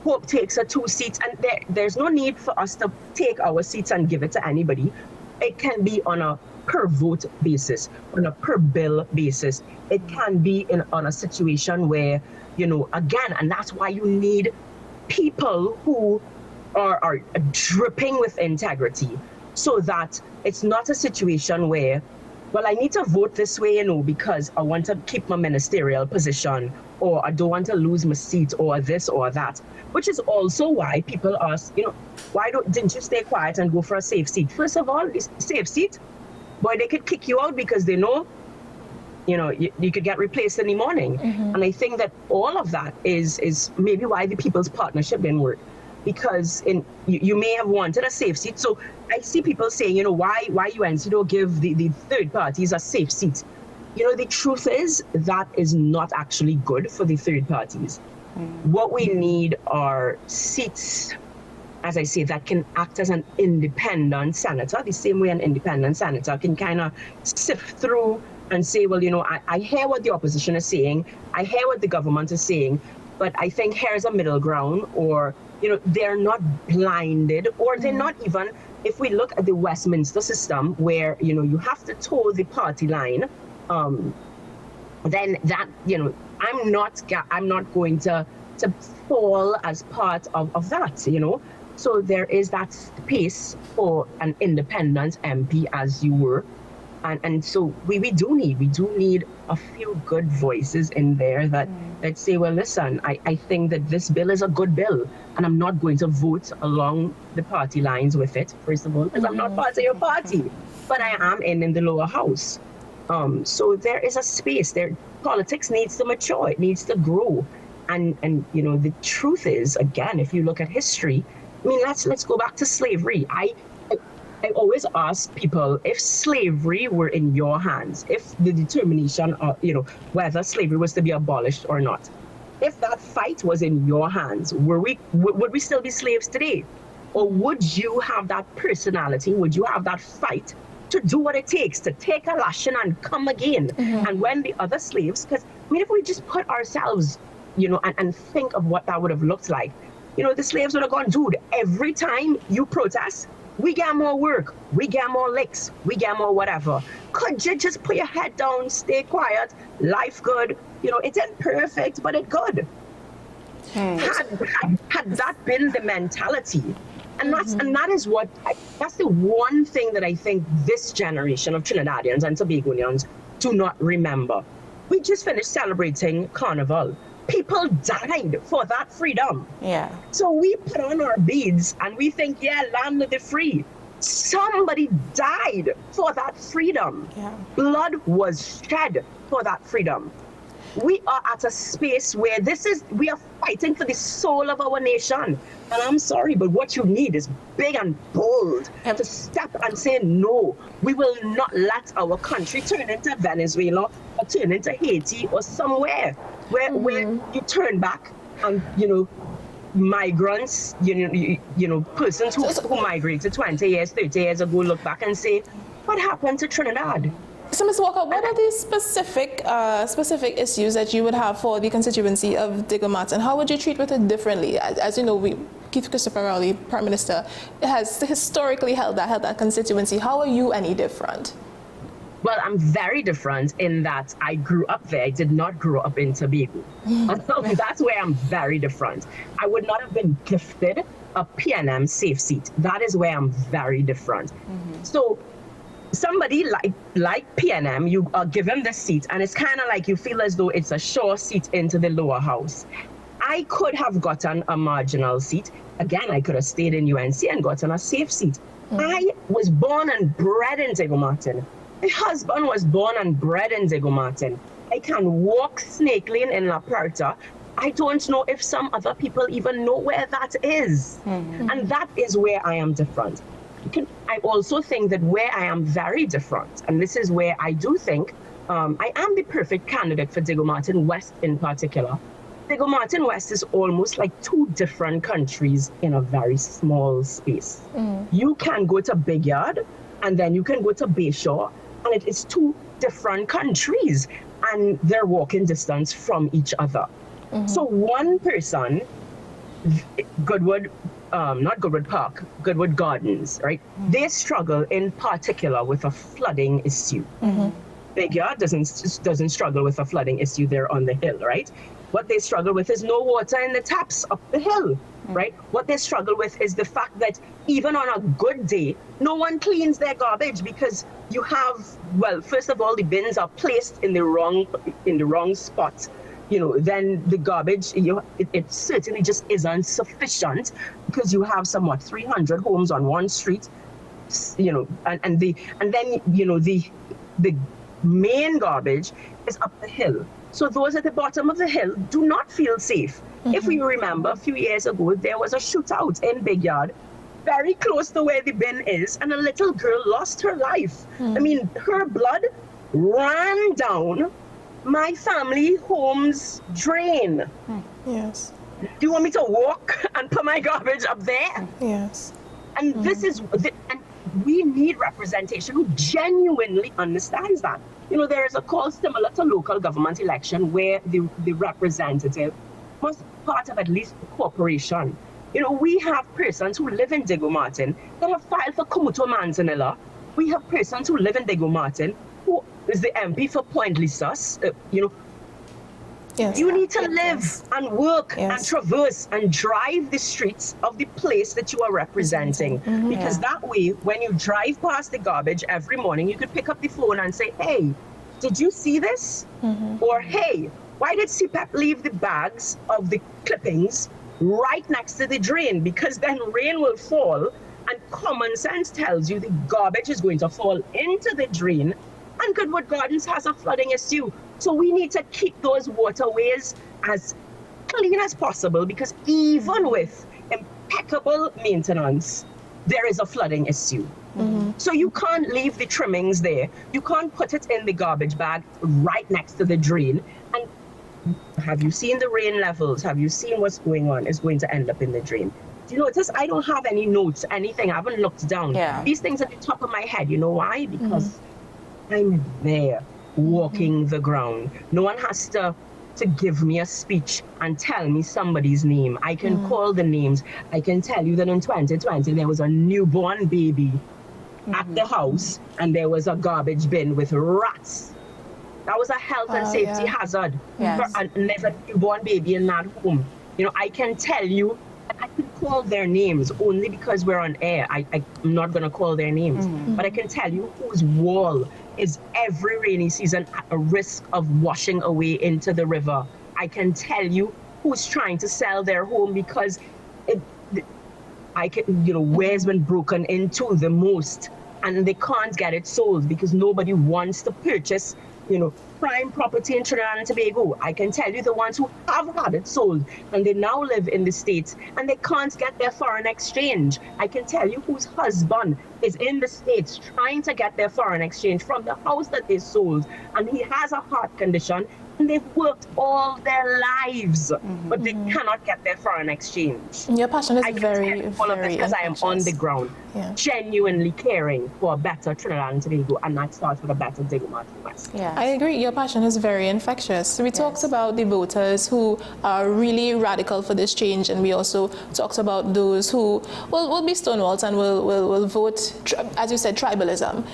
Hope takes a 2 seats, and there's no need for us to take our seats and give it to anybody. It can be on a per vote basis, on a per bill basis. It can be on a situation where, you know, again, and that's why you need people who are dripping with integrity, so that it's not a situation where, well, I need to vote this way, you know, because I want to keep my ministerial position, or I don't want to lose my seat, or this or that, which is also why people ask, you know, didn't you stay quiet and go for a safe seat? First of all, safe seat, boy, they could kick you out because they know, you know, you could get replaced in the morning. And I think that all of that is maybe why the People's Partnership didn't work, because you may have wanted a safe seat. So I see people saying, you know, why UNC don't give the third parties a safe seat? the truth is that is not actually good for the third parties. What we need are seats, as I say, that can act as an independent senator, the same way an independent senator can kind of sift through and say, well, I hear what the opposition is saying, I hear what the government is saying, but I think here's a middle ground, or, they're not blinded, or they're not even, if we look at the Westminster system where, you have to toe the party line, then that, I'm not going to fall as part of that, So there is that space for an independent MP, as you were. And so we do need a few good voices in there that say, well, listen, I think that this bill is a good bill, and I'm not going to vote along the party lines with it, first of all, because I'm not part of your party, but I am in the lower house. So there is a space there. Politics needs to mature, it needs to grow. And the truth is, again, if you look at history, I mean, let's go back to slavery. I always ask people, if slavery were in your hands, if the determination of, whether slavery was to be abolished or not, if that fight was in your hands, would we still be slaves today? Or would you have that personality? Would you have that fight to do what it takes to take a lashing and come again? And when the other slaves, because, if we just put ourselves, and think of what that would have looked like, the slaves would have gone, dude, every time you protest, we get more work, we get more licks, we get more whatever. Could you just put your head down, stay quiet, life good? It ain't perfect, but it good. Had that been the mentality, and that is what, that's the one thing that I think this generation of Trinidadians and Tobagonians do not remember. We just finished celebrating Carnival. People died for that freedom. Yeah. So we put on our beads and we think, yeah, land of the free. Somebody died for that freedom. Yeah. Blood was shed for that freedom. We are at a space where we are fighting for the soul of our nation. And I'm sorry, but what you need is big and bold to step and say, no, we will not let our country turn into Venezuela or turn into Haiti or somewhere where you turn back and, migrants, persons who migrated 20 years, 30 years ago look back and say, what happened to Trinidad? So, Ms. Walker, what are the specific issues that you would have for the constituency of Digicel, and how would you treat with it differently? As you know, Keith Christopher Rowley, Prime Minister, has historically held that constituency. How are you any different? Well, I'm very different in that I grew up there. I did not grow up in Tobago. That's where I'm very different. I would not have been gifted a PNM safe seat. That is where I'm very different. So somebody like PNM, you give him the seat, and it's kind of like you feel as though it's a sure seat into the lower house. I could have gotten a marginal seat. Again, I could have stayed in UNC and gotten a safe seat. I was born and bred in Digicel. My husband was born and bred in Digicel. I can walk snake lane in La Puerta. I don't know if some other people even know where that is. And that is where I am different. I also think that where I am very different, and this is where I do think I am the perfect candidate for Digicel West in particular. Digicel West is almost like two different countries in a very small space. You can go to Big Yard, and then you can go to Bayshore, and it is two different countries, and they're walking distance from each other. So one person, Goodwood, not Goodwood Park, Goodwood Gardens, right? They struggle in particular with a flooding issue. Big Yard doesn't struggle with a flooding issue. They're on the hill, right? What they struggle with is no water in the taps up the hill, right? What they struggle with is the fact that even on a good day, no one cleans their garbage because you have, well, first of all, the bins are placed in the wrong spot. Then the garbage, it certainly just isn't sufficient because you have somewhat 300 homes on one street, and then the main garbage is up the hill. So those at the bottom of the hill do not feel safe. If we remember, a few years ago, there was a shootout in Big Yard, very close to where the bin is, and a little girl lost her life. I mean, her blood ran down my family home's drain. Yes. Do you want me to walk and put my garbage up there? Yes. And this is, and we need representation who genuinely understands that. You know, there is a call similar to local government election where the representative must be part of at least the corporation. You know, we have persons who live in Diego Martin that have filed for Kumuto Manzanilla. We have persons who live in Diego Martin who is the MP for Point Lisas, you know. Yes. You need to live and work and traverse and drive the streets of the place that you are representing. Because that way, when you drive past the garbage every morning, you could pick up the phone and say, hey, did you see this? Or, hey, why did CPEP leave the bags of the clippings right next to the drain? Because then rain will fall and common sense tells you the garbage is going to fall into the drain, and Goodwood Gardens has a flooding issue. So we need to keep those waterways as clean as possible, because even with impeccable maintenance, there is a flooding issue. So you can't leave the trimmings there. You can't put it in the garbage bag right next to the drain. And have you seen the rain levels? Have you seen what's going on? It's going to end up in the drain. Do you notice I don't have any notes, anything? I haven't looked down. These things at the top of my head. You know why? Because I'm there walking the ground. No one has to give me a speech and tell me somebody's name. I can call the names. I can tell you that in 2020 there was a newborn baby at the house and there was a garbage bin with rats. That was a health and safety hazard. And there's a newborn baby in that home. You know, I can tell you, I can call their names only because we're on air. I'm not going to call their names, but I can tell you whose wall is every rainy season at a risk of washing away into the river. I can tell you who's trying to sell their home because where's been broken into the most, and they can't get it sold because nobody wants to purchase, you know, prime property in Trinidad and Tobago. I can tell you the ones who have had it sold and they now live in the States and they can't get their foreign exchange. I can tell you whose husband is in the States trying to get their foreign exchange from the house that they sold, and he has a heart condition and they've worked all their lives, but they cannot get their foreign exchange. Your passion is very, all of this because I am on the ground, genuinely caring for a better Trinidad and Tobago, and that starts with a better Diego Martin West. I agree. Your passion is very infectious. We talked about the voters who are really radical for this change, and we also talked about those who will be stonewalls and will vote, as you said, tribalism.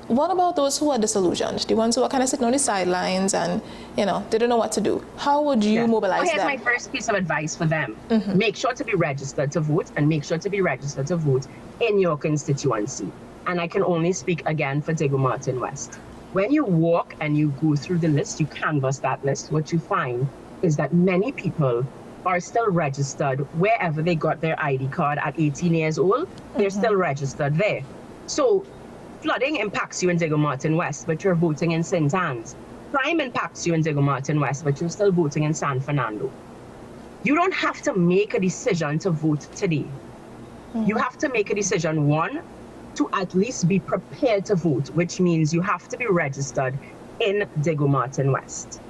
What about those who are disillusioned, the ones who are kind of sitting on the sidelines and, you know, they don't know what to do? How would you mobilize them? Here's my first piece of advice for them. Make sure to be registered to vote, and make sure to be registered to vote in your constituency. And I can only speak again for Diego Martin West. When you walk and you go through the list, you canvass that list, what you find is that many people are still registered wherever they got their ID card at 18 years old. They're still registered there. So flooding impacts you in Diego Martin West, but you're voting in St. Anne's. Crime impacts you in Diego Martin West, but you're still voting in San Fernando. You don't have to make a decision to vote today. You have to make a decision, one, to at least be prepared to vote, which means you have to be registered in Diego Martin West.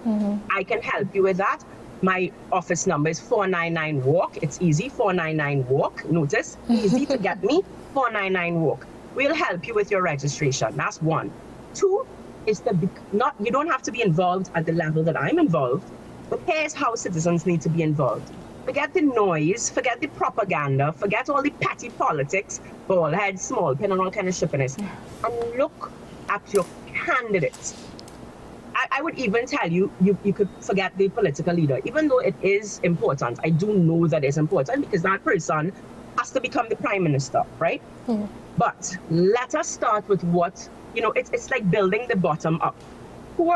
I can help you with that. My office number is 499-WALK. It's easy, 499-WALK. Notice, easy to get me, 499-WALK. We'll help you with your registration. That's one. Two is you don't have to be involved at the level that I'm involved, but here's how citizens need to be involved. Forget the noise, forget the propaganda, forget all the petty politics, ball head, small pin, and all kind of shippiness, and look at your candidates. I would even tell you, you could forget the political leader, even though it is important. I do know that it's important because that person has to become the prime minister, right? But let us start with what, you know, it's like building the bottom up. Who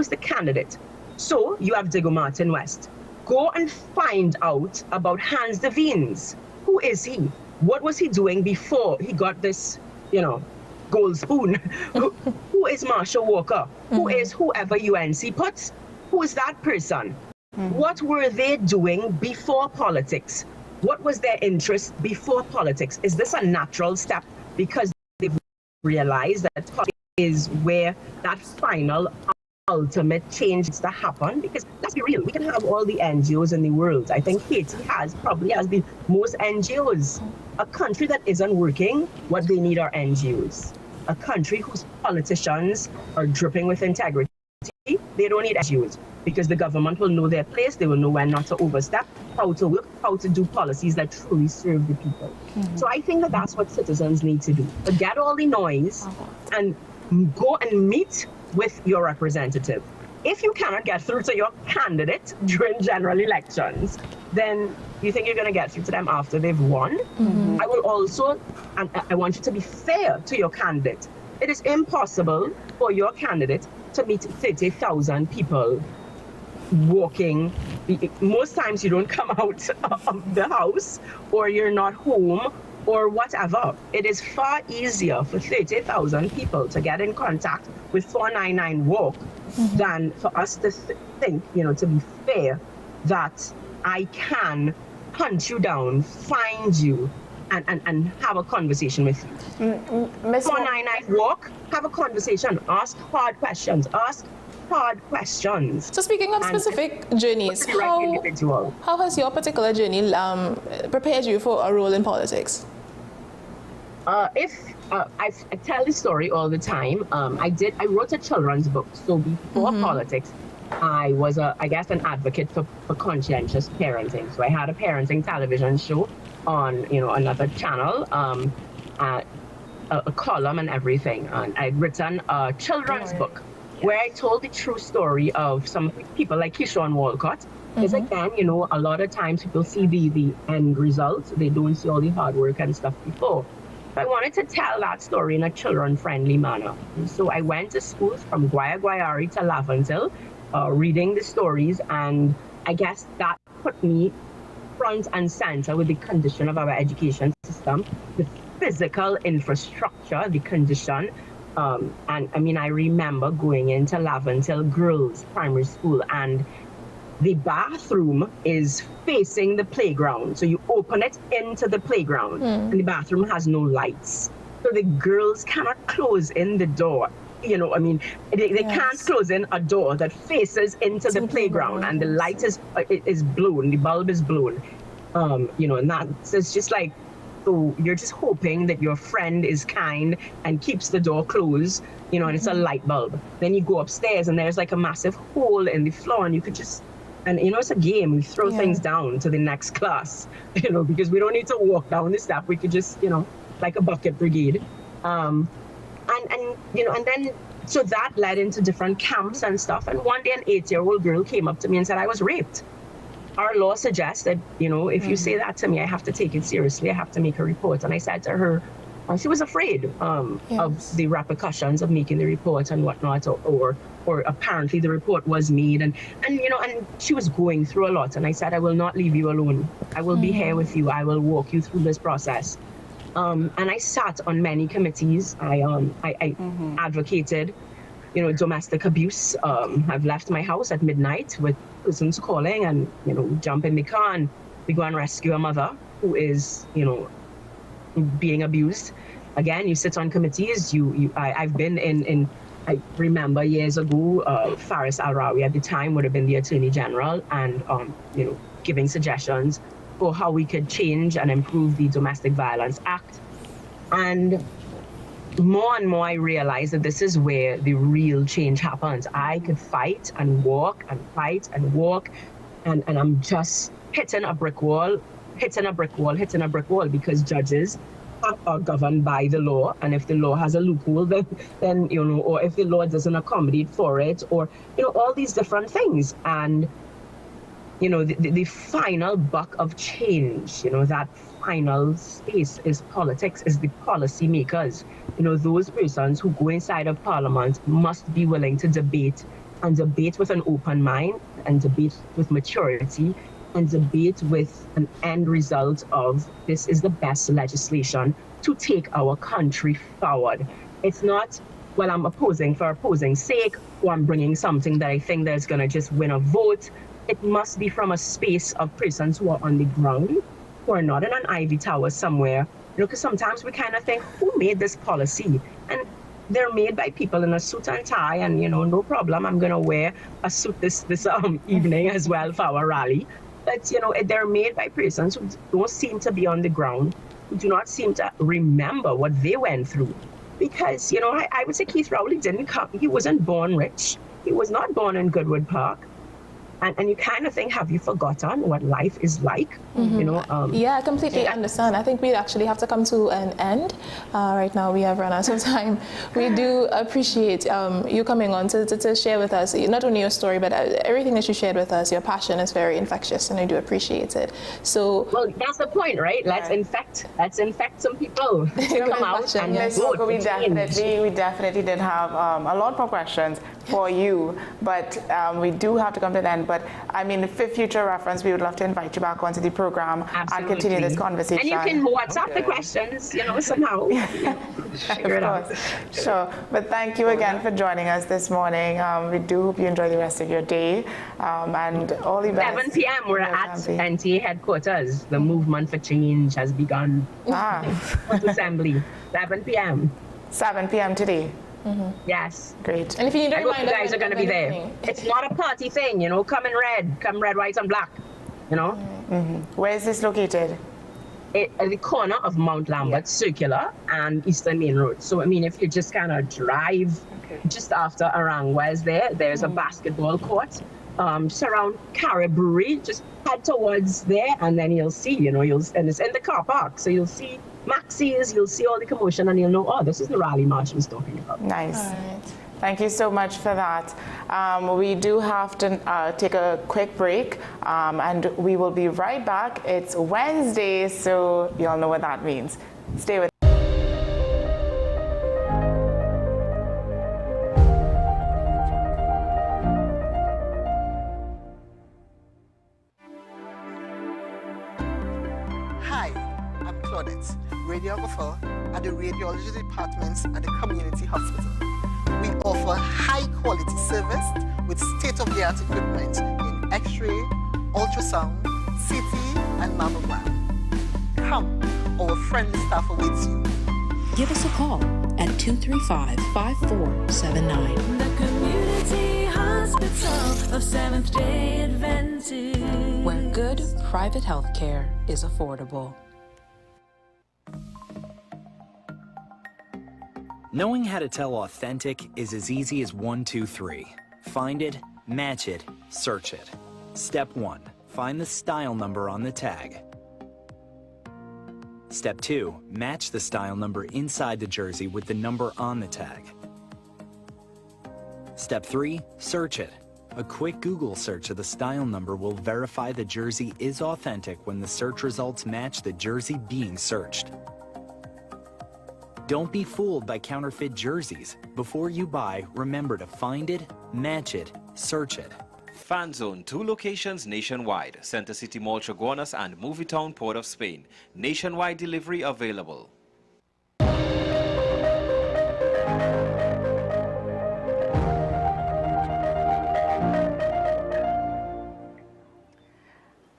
is the candidate? So you have Diego Martin West. Go and find out about Hans de Veens. Who is he? What was he doing before he got this, you know, gold spoon? Who is Marshall Walker? Who is whoever UNC puts? Who is that person? What were they doing before politics? What was their interest before politics? Is this a natural step because they've realized that politics is where that final ultimate change needs to happen, because let's be real, we can have all the NGOs in the world. I think Haiti probably has the most NGOs. A country that isn't working, what they need are NGOs. A country whose politicians are dripping with integrity, they don't need NGOs, because the government will know their place, they will know when not to overstep, how to work, how to do policies that truly serve the people. So I think that that's what citizens need to do. Forget all the noise and go and meet with your representative. If you cannot get through to your candidate during general elections, then you think you're going to get through to them after they've won? I will also, and I want you to be fair to your candidate. It is impossible for your candidate to meet 30,000 people walking. Most times you don't come out of the house, or you're not home, or whatever. It is far easier for 30,000 people to get in contact with 499 Walk than for us to think, to be fair, that I can hunt you down, find you, and have a conversation with you. 499 Walk, have a conversation, ask hard questions, So speaking of specific journeys, how has your particular journey prepared you for a role in politics? I tell this story all the time. I wrote a children's book. So before politics, I was an advocate for conscientious parenting. So I had a parenting television show on, another channel, a column and everything. And I'd written a children's book where I told the true story of some people like Keyshawn Walcott. Because again, a lot of times people see the end results. They don't see all the hard work and stuff before. I wanted to tell that story in a children-friendly manner. And so I went to schools from Guayari to Laventille, reading the stories, and I guess that put me front and center with the condition of our education system, the physical infrastructure, the condition. I remember going into Laventille Girls Primary School, and the bathroom is facing the playground. So you open it into the playground, and the bathroom has no lights. So the girls cannot close in the door. They can't close in a door that faces into the playground, and the light is blown, the bulb is blown. And it's just like, so you're just hoping that your friend is kind and keeps the door closed, and it's a light bulb. Then you go upstairs and there's like a massive hole in the floor, and you could just, it's a game. We throw things down to the next class, because we don't need to walk down the step. We could just, like a bucket brigade. And then, so that led into different camps and stuff. And one day an 8-year-old girl came up to me and said, I was raped. Our law suggests that, if you say that to me, I have to take it seriously. I have to make a report. And I said to her, she was afraid of the repercussions of making the report and whatnot, or apparently the report was made, and she was going through a lot. And I said, I will not leave you alone. I will be here with you. I will walk you through this process. And I sat on many committees. I advocated, domestic abuse. I've left my house at midnight with persons calling, and jump in the car and we go and rescue a mother who is, being abused. Again, you sit on committees. I've been in I remember years ago, Faris Al-Rawi at the time would have been the Attorney General, and giving suggestions for how we could change and improve the Domestic Violence Act. And more I realized that this is where the real change happens. I could fight and walk and fight and walk, and I'm just hitting a brick wall, because judges are governed by the law, and if the law has a loophole, then or if the law doesn't accommodate for it, or all these different things. And the final buck of change, that final space is politics, is the policy makers. Those persons who go inside of Parliament must be willing to debate, and debate with an open mind, and debate with maturity, and debate with an end result of this is the best legislation to take our country forward. It's not, well, I'm opposing for opposing's sake, or I'm bringing something that I think that's going to just win a vote. It must be from a space of persons who are on the ground, who are not in an ivy tower somewhere. Because sometimes we kind of think, who made this policy? And they're made by people in a suit and tie, and no problem. I'm gonna wear a suit this evening as well for our rally. But they're made by persons who don't seem to be on the ground, who do not seem to remember what they went through. Because I would say Keith Rowley didn't come. He wasn't born rich. He was not born in Goodwood Park. And you kind of think, have you forgotten what life is like? Yeah, I completely understand. I think we actually have to come to an end. Right now we have run out of time. We do appreciate you coming on to share with us, not only your story, but everything that you shared with us. Your passion is very infectious, and I do appreciate it. So, well, that's the point, right? Let's infect some people to come out and vote. We definitely did have a lot more questions for you, but we do have to come to an end. But I mean, for future reference, we would love to invite you back onto the program and continue this conversation. And you can WhatsApp the questions, somehow. Figure it out. Sure. But thank you again for joining us this morning. We do hope you enjoy the rest of your day and all the best. 7 p.m. we're at NTA headquarters. The movement for change has begun. Assembly. 7 p.m. 7 p.m. today. Yes. Great. And if you need a I hope reminder, you guys are going to be there. It's not a party thing, come in red, white, and black, Where is this located? At the corner of Mount Lambert Circular and Eastern Main Road. So, I mean, if you just kind of drive just after Arangwa there's a basketball court. Just around Carib Brewery, just head towards there, and then you'll see, and it's in the car park, so you'll see Maxis, you'll see all the commotion, and you'll know, oh, this is the rally march was talking about. Nice. All right. Thank you so much for that. We do have to take a quick break, and we will be right back. It's Wednesday, so you all know what that means. Stay with radiographer at the radiology departments at the community hospital. We offer high-quality service with state-of-the-art equipment in X-ray, ultrasound, CT, and mammogram. Come, our friendly staff awaits you. Give us a call at 235-5479. The Community Hospital of Seventh-day Adventist, where good private health care is affordable. Knowing how to tell authentic is as easy as 1, 2, 3. Find it, match it, search it. Step 1, find the style number on the tag. Step 2, match the style number inside the jersey with the number on the tag. Step 3, search it. A quick Google search of the style number will verify the jersey is authentic when the search results match the jersey being searched. Don't be fooled by counterfeit jerseys. Before you buy, remember to find it, match it, search it. Fan Zone, 2 locations nationwide. Center City Mall, Chaguanas and Movietown, Port of Spain. Nationwide delivery available.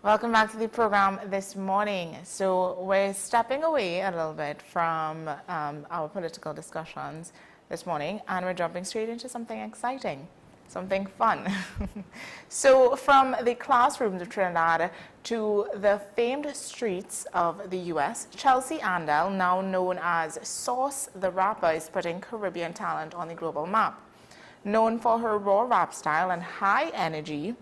Welcome back to the program this morning. So we're stepping away a little bit from our political discussions this morning, and we're jumping straight into something exciting, something fun. So from the classrooms of Trinidad to the famed streets of the U.S., Chelsea Andel, now known as Sauce the Rapper, is putting Caribbean talent on the global map. Known for her raw rap style and high energy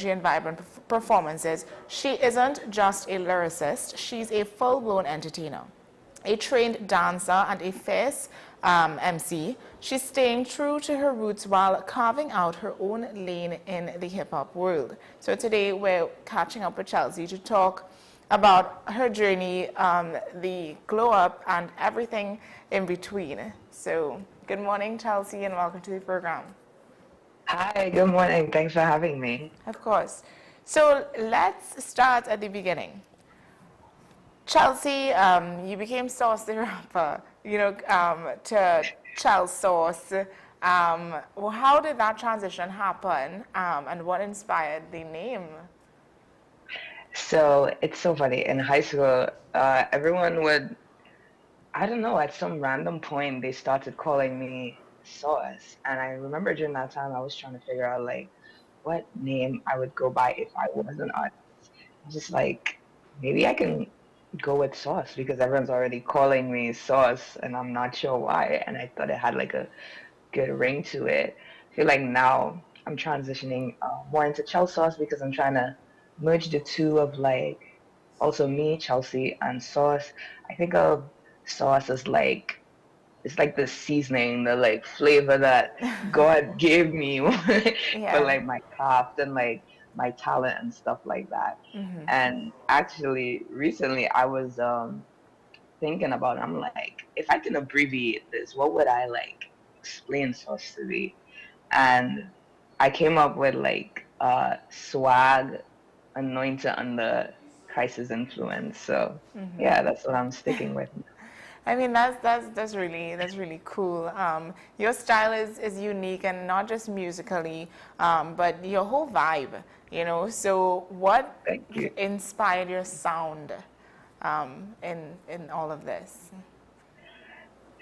and vibrant performances, she isn't just a lyricist, she's a full-blown entertainer. A trained dancer and a fierce MC, she's staying true to her roots while carving out her own lane in the hip-hop world. So today we're catching up with Chelsea to talk about her journey, the glow-up, and everything in between. So good morning, Chelsea, and welcome to the program. Hi, good morning. Thanks for having me. Of course. So let's start at the beginning. Chelsea, you became Sauce the Rapper, to Chel Sauce. How did that transition happen, and what inspired the name? So it's so funny. In high school, everyone would I don't know, at some random point they started calling me Sauce. And I remember during that time I was trying to figure out like what name I would go by if I was an artist. I was just like, maybe I can go with Sauce because everyone's already calling me Sauce and I'm not sure why. And I thought it had like a good ring to it. I feel like now I'm transitioning more into Chelsea Sauce because I'm trying to merge the two of like also me, Chelsea, and Sauce. I think of Sauce as like it's like the seasoning, the like flavor that God gave me for like my craft and like my talent and stuff like that. Mm-hmm. And actually, recently I was thinking about it. I'm like, if I can abbreviate this, what would I like explain Sauce to be? And I came up with like swag, anointed under crisis influence. So yeah, that's what I'm sticking with. I mean, that's really cool. Your style is unique, and not just musically, but your whole vibe. You know. So, what inspired your sound in all of this?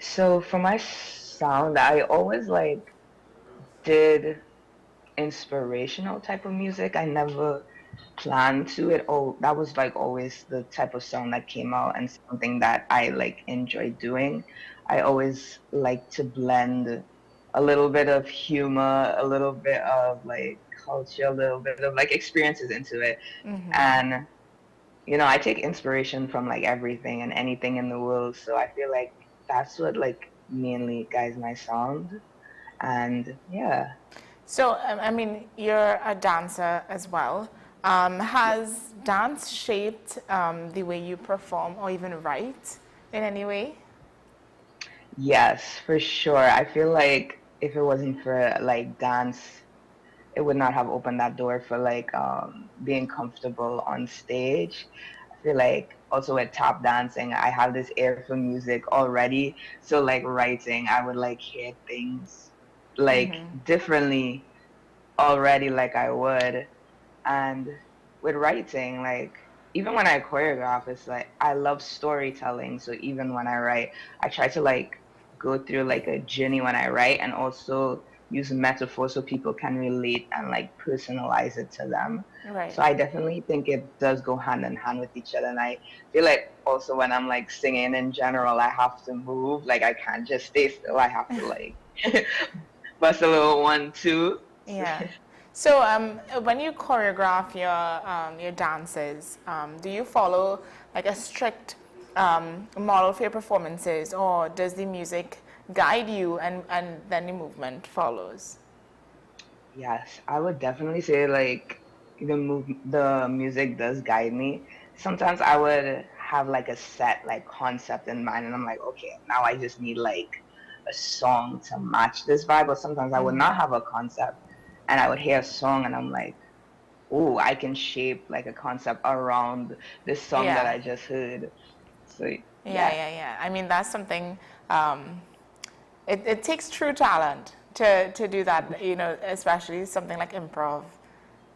So for my sound, I always like did inspirational type of music. I never planned to it. Oh, that was like always the type of song that came out and something that I like enjoyed doing. I always like to blend a little bit of humor, a little bit of like culture, a little bit of like experiences into it. Mm-hmm. And you know, I take inspiration from like everything and anything in the world. So I feel like that's what like mainly guides my sound. And yeah. So, I mean, you're a dancer as well. Has dance shaped the way you perform or even write in any way? Yes, for sure. I feel like if it wasn't for like dance, it would not have opened that door for like being comfortable on stage. I feel like also with tap dancing, I have this ear for music already. So like writing, I would like hear things like differently already like I would. And with writing, like even when I choreograph, it's like I love storytelling. So even when I write, I try to like go through like a journey when I write and also use metaphor so people can relate and like personalize it to them. Right. So I definitely think it does go hand in hand with each other. And I feel like also when I'm like singing in general, I have to move. Like I can't just stay still. I have to like bust a little 1, 2. Yeah. So when you choreograph your dances, do you follow like a strict model for your performances, or does the music guide you and then the movement follows? Yes, I would definitely say like the music does guide me. Sometimes I would have like a set like concept in mind and I'm like, okay, now I just need like a song to match this vibe. But sometimes I would not have a concept and I would hear a song and I'm like, oh, I can shape like a concept around this song that I just heard. So Yeah. I mean, that's something, it takes true talent to do that, you know, especially something like improv.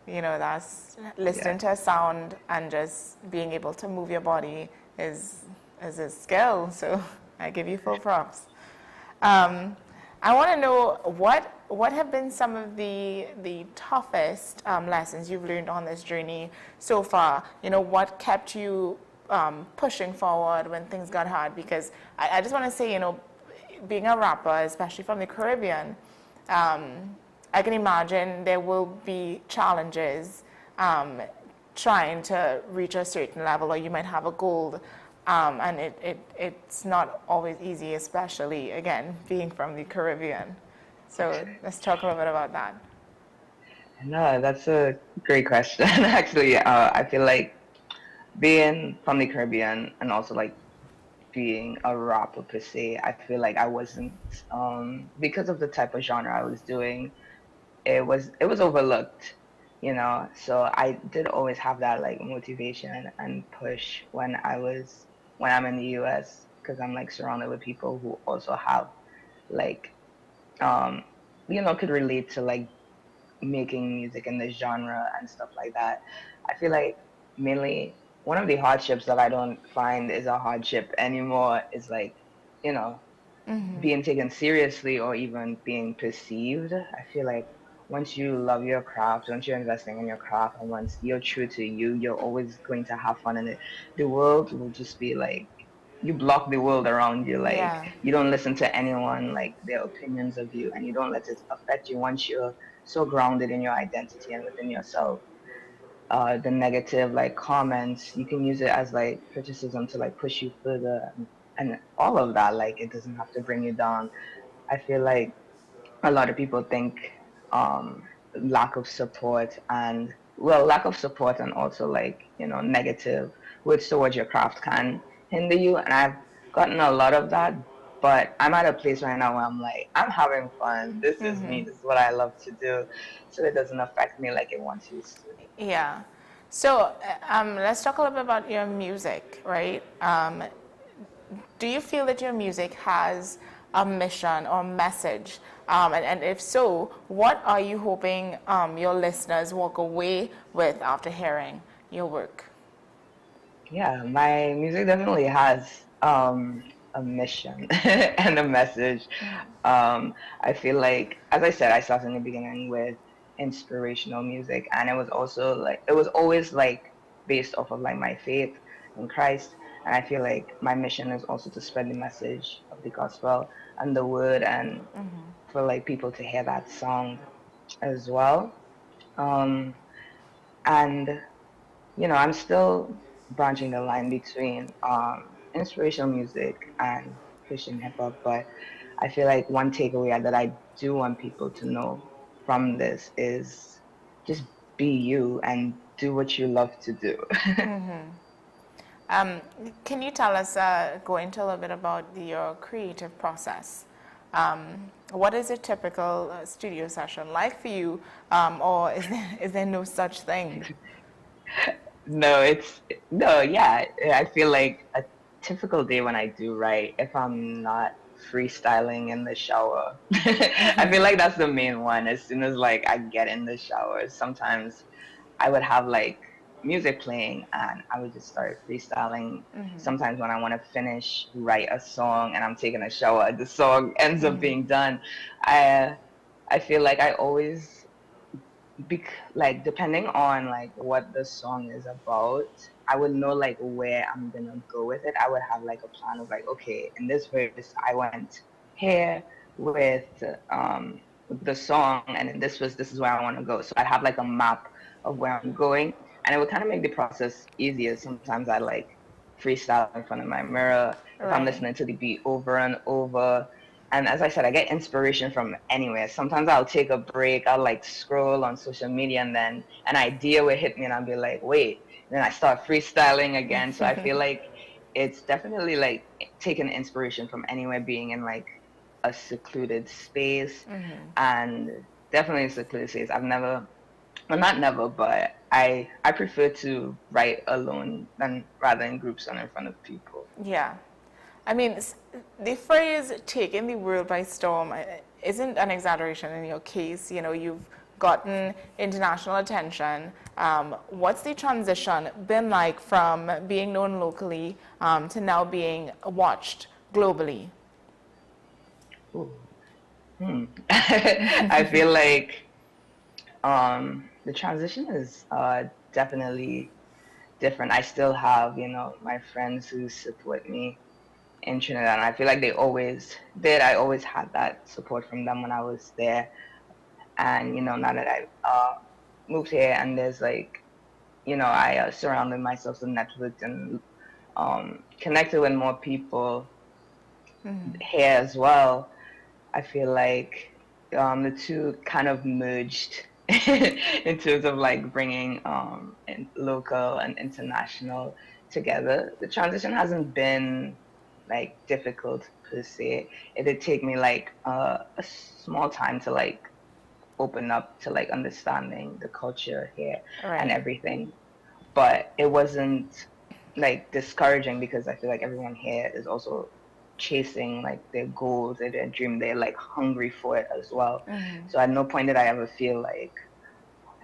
You know, that's listening to a sound and just being able to move your body is a skill. So I give you full props. I want to know what have been some of the toughest lessons you've learned on this journey so far? You know, what kept you pushing forward when things got hard? Because I just want to say, you know, being a rapper, especially from the Caribbean, I can imagine there will be challenges trying to reach a certain level, or you might have a goal, and it's not always easy, especially, again, being from the Caribbean. So let's talk a little bit about that. No, that's a great question. Actually, I feel like being from the Caribbean and also like being a rapper per se, I feel like I wasn't, because of the type of genre I was doing, it was overlooked, you know. So I did always have that like motivation and push when I'm in the US, because I'm like surrounded with people who also have like you know, could relate to like making music in this genre and stuff like that. I feel like mainly one of the hardships that I don't find is a hardship anymore is like you know, being taken seriously or even being perceived. I feel like once you love your craft, once you're investing in your craft, and once you're true to you, you're always going to have fun in it. The world will just be like, you block the world around you. Like, Yeah. you don't listen to anyone, like their opinions of you, and you don't let it affect you once you're so grounded in your identity and within yourself. The negative like comments, you can use it as like criticism to like push you further, and all of that. Like, it doesn't have to bring you down. I feel like a lot of people think lack of support and lack of support and also like, you know, negative words towards your craft can hinder you, and I've gotten a lot of that. But I'm at a place right now where I'm like, I'm having fun. This is me. This is what I love to do. So it doesn't affect me like it once used to. Yeah. So let's talk a little bit about your music, right? Do you feel that your music has a mission or message? And if so, what are you hoping your listeners walk away with after hearing your work? Yeah, my music definitely has a mission and a message. I feel like, as I said, I started in the beginning with inspirational music, and it was also like, it was always like based off of like my faith in Christ. And I feel like my mission is also to spread the message of the gospel and the word, and for like people to hear that sound as well. And you know, I'm still branching the line between inspirational music and Christian hip hop, but I feel like one takeaway that I do want people to know from this is just be you and do what you love to do. Can you tell us, go into a little bit about your creative process? What is a typical studio session like for you, or is there no such thing? Yeah, I feel like a typical day when I do write, if I'm not freestyling in the shower, I feel like that's the main one. As soon as like I get in the shower, sometimes I would have like music playing and I would just start freestyling. Sometimes when I want to write a song and I'm taking a shower, the song ends up being done. I feel like I always, like, depending on like what the song is about, I would know like where I'm gonna go with it. I would have like a plan of like, okay, in this verse I went here with the song, and in this verse this is where I want to go. So I'd have like a map of where I'm going, and it would kind of make the process easier. Sometimes I like freestyle in front of my mirror if I'm listening to the beat over and over. And as I said, I get inspiration from anywhere. Sometimes I'll take a break, I'll like scroll on social media, and then an idea will hit me and I'll be like, wait, and then I start freestyling again. So I feel like it's definitely like taking inspiration from anywhere, being in like a secluded space, and definitely a secluded space. I've never, well, not never, but I prefer to write alone than rather in groups and in front of people. Yeah. I mean, the phrase taking the world by storm isn't an exaggeration in your case. You know, you've gotten international attention. What's the transition been like from being known locally to now being watched globally? I feel like the transition is definitely different. I still have, you know, my friends who support me in Trinidad, and I feel like they always did. I always had that support from them when I was there. And, you know, now that I moved here and there's like, you know, I surrounded myself with networks and connected with more people here as well, I feel like the two kind of merged in terms of like bringing local and international together. The transition hasn't been like difficult per se. It did take me like a small time to like open up to like understanding the culture here and everything, but it wasn't like discouraging because I feel like everyone here is also chasing like their goals and their dream. They're like hungry for it as well. So at no point did I ever feel like,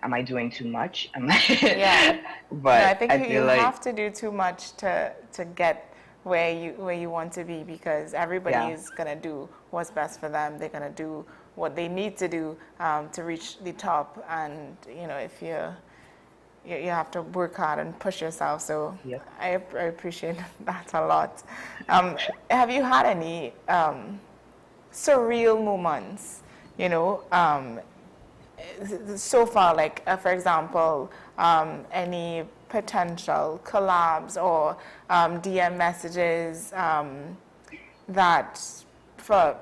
am I doing too much? Am I? Yeah. But no, I think you like have to do too much to get where you want to be, because everybody Yeah. is gonna do what's best for them. They're gonna do what they need to do to reach the top, and if you have to work hard and push yourself. So Yep. I appreciate that a lot. Have you had any surreal moments, so far, like for example, any potential collabs or DM messages that for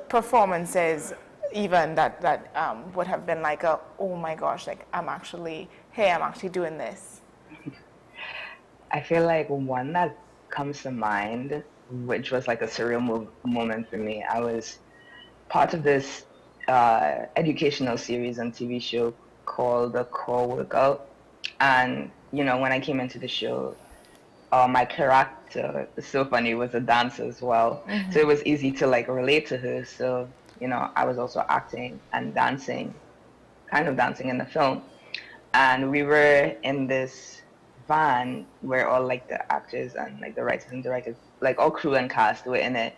performances even that would have been like oh my gosh, like I'm actually doing this? I feel like one that comes to mind, which was like a surreal moment for me, I was part of this educational series and TV show called The Core Workout. And, when I came into the show, my character, so funny, was a dancer as well. So it was easy to like relate to her. So, I was also acting and dancing, kind of dancing in the film. And we were in this van where all like the actors and like the writers and directors, like all crew and cast were in it.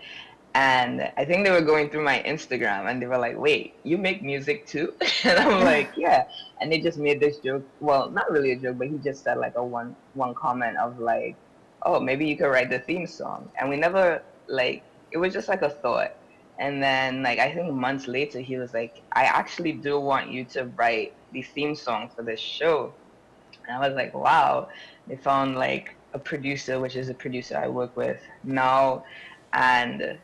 And I think they were going through my Instagram and they were like, wait, you make music too? And I'm like, yeah. And they just made this joke. Well, not really a joke, but he just said like a one comment of like, oh, maybe you could write the theme song. And we never it was just like a thought. And then like, I think months later, he was like, I actually do want you to write the theme song for this show. And I was like, wow. They found like a producer, which is a producer I work with now. And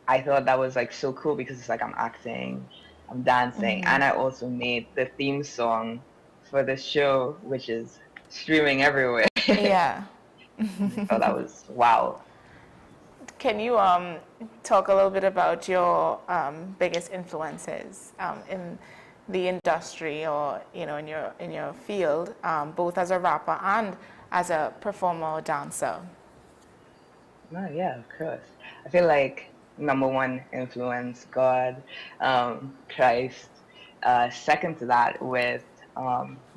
I thought that was like so cool because it's like I'm acting, I'm dancing, and I also made the theme song for the show, which is streaming everywhere. Yeah. So that was wow. Can you talk a little bit about your biggest influences in the industry, or in your field, both as a rapper and as a performer or dancer? Oh, yeah, of course. I feel like number one influence, God, Christ. Second to that, with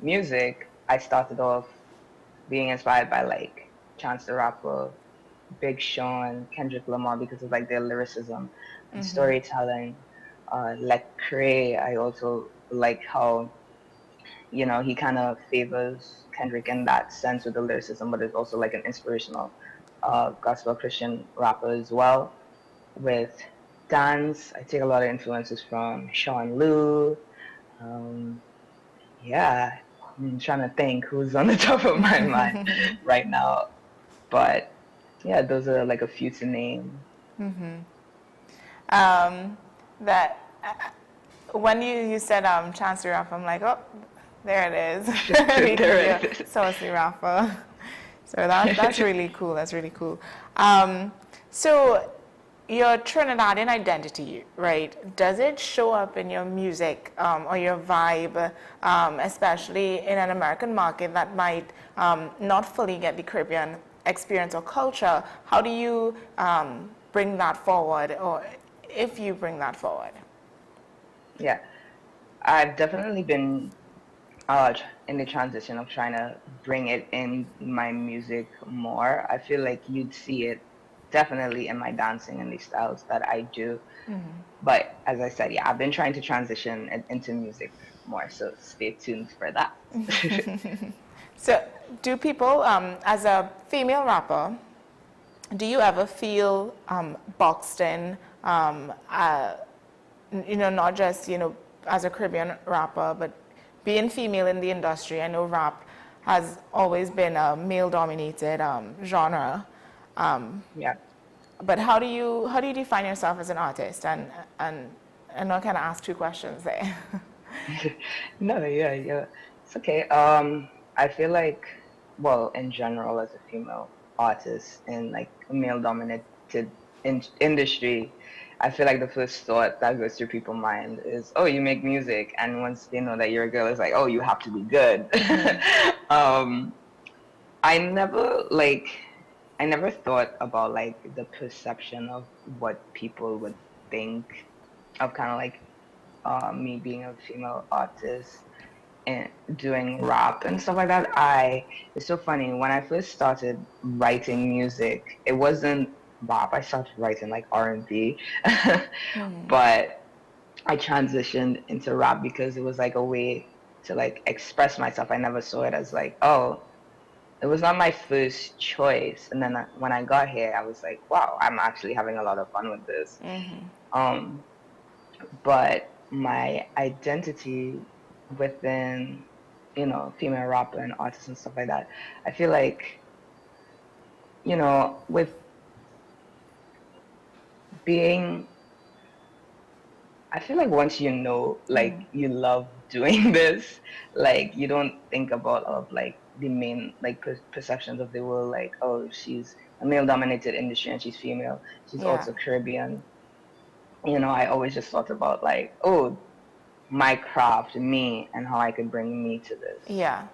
music, I started off being inspired by like Chance the Rapper, Big Sean, Kendrick Lamar, because of like their lyricism and storytelling. Lecrae, I also like how he kind of favors Kendrick in that sense with the lyricism, but it's also like an inspirational gospel Christian rapper as well. With dance, I take a lot of influences from Sean Lou. Yeah, I'm trying to think who's on the top of my mind right now. But yeah, those are like a few to name. That when you said Chance the Rapper, I'm like, oh, there it is. There it is. Saucy Rapper. So that's really cool. That's really cool. So your Trinidadian identity, right? Does it show up in your music or your vibe, especially in an American market that might not fully get the Caribbean experience or culture? How do you bring that forward, or if you bring that forward? Yeah, I've definitely been in the transition of trying to bring it in my music more. I feel like you'd see it definitely in my dancing and the styles that I do. But as I said, yeah, I've been trying to transition into music more, so stay tuned for that. So do people, as a female rapper, do you ever feel boxed in, not just, as a Caribbean rapper, but being female in the industry? I know rap has always been a male-dominated genre. Yeah. But how do you define yourself as an artist? And I know I kind of asked two questions there. No, yeah, it's okay. I feel like, well, in general, as a female artist in like a male-dominated industry, I feel like the first thought that goes through people's mind is, oh, you make music, and once they know that you're a girl, it's like, oh, you have to be good. I never thought about like the perception of what people would think of kind of like me being a female artist. doing rap and stuff like that, it's so funny. When I first started writing music, it wasn't rap. I started writing like R&B, but I transitioned into rap because it was like a way to like express myself. I never saw it as like, oh, it was not my first choice. And then when I got here, I was like, wow, I'm actually having a lot of fun with this. But my identity within, you know, female rapper and artists and stuff like that, I feel like, you know, with being, I feel like once you know, like, you love doing this, like, you don't think about like the main like perceptions of the world, like, oh, she's a male-dominated industry and she's female, she's also Caribbean. You know, I always just thought about like, oh, my craft, me, and how I could bring me to this. Yeah.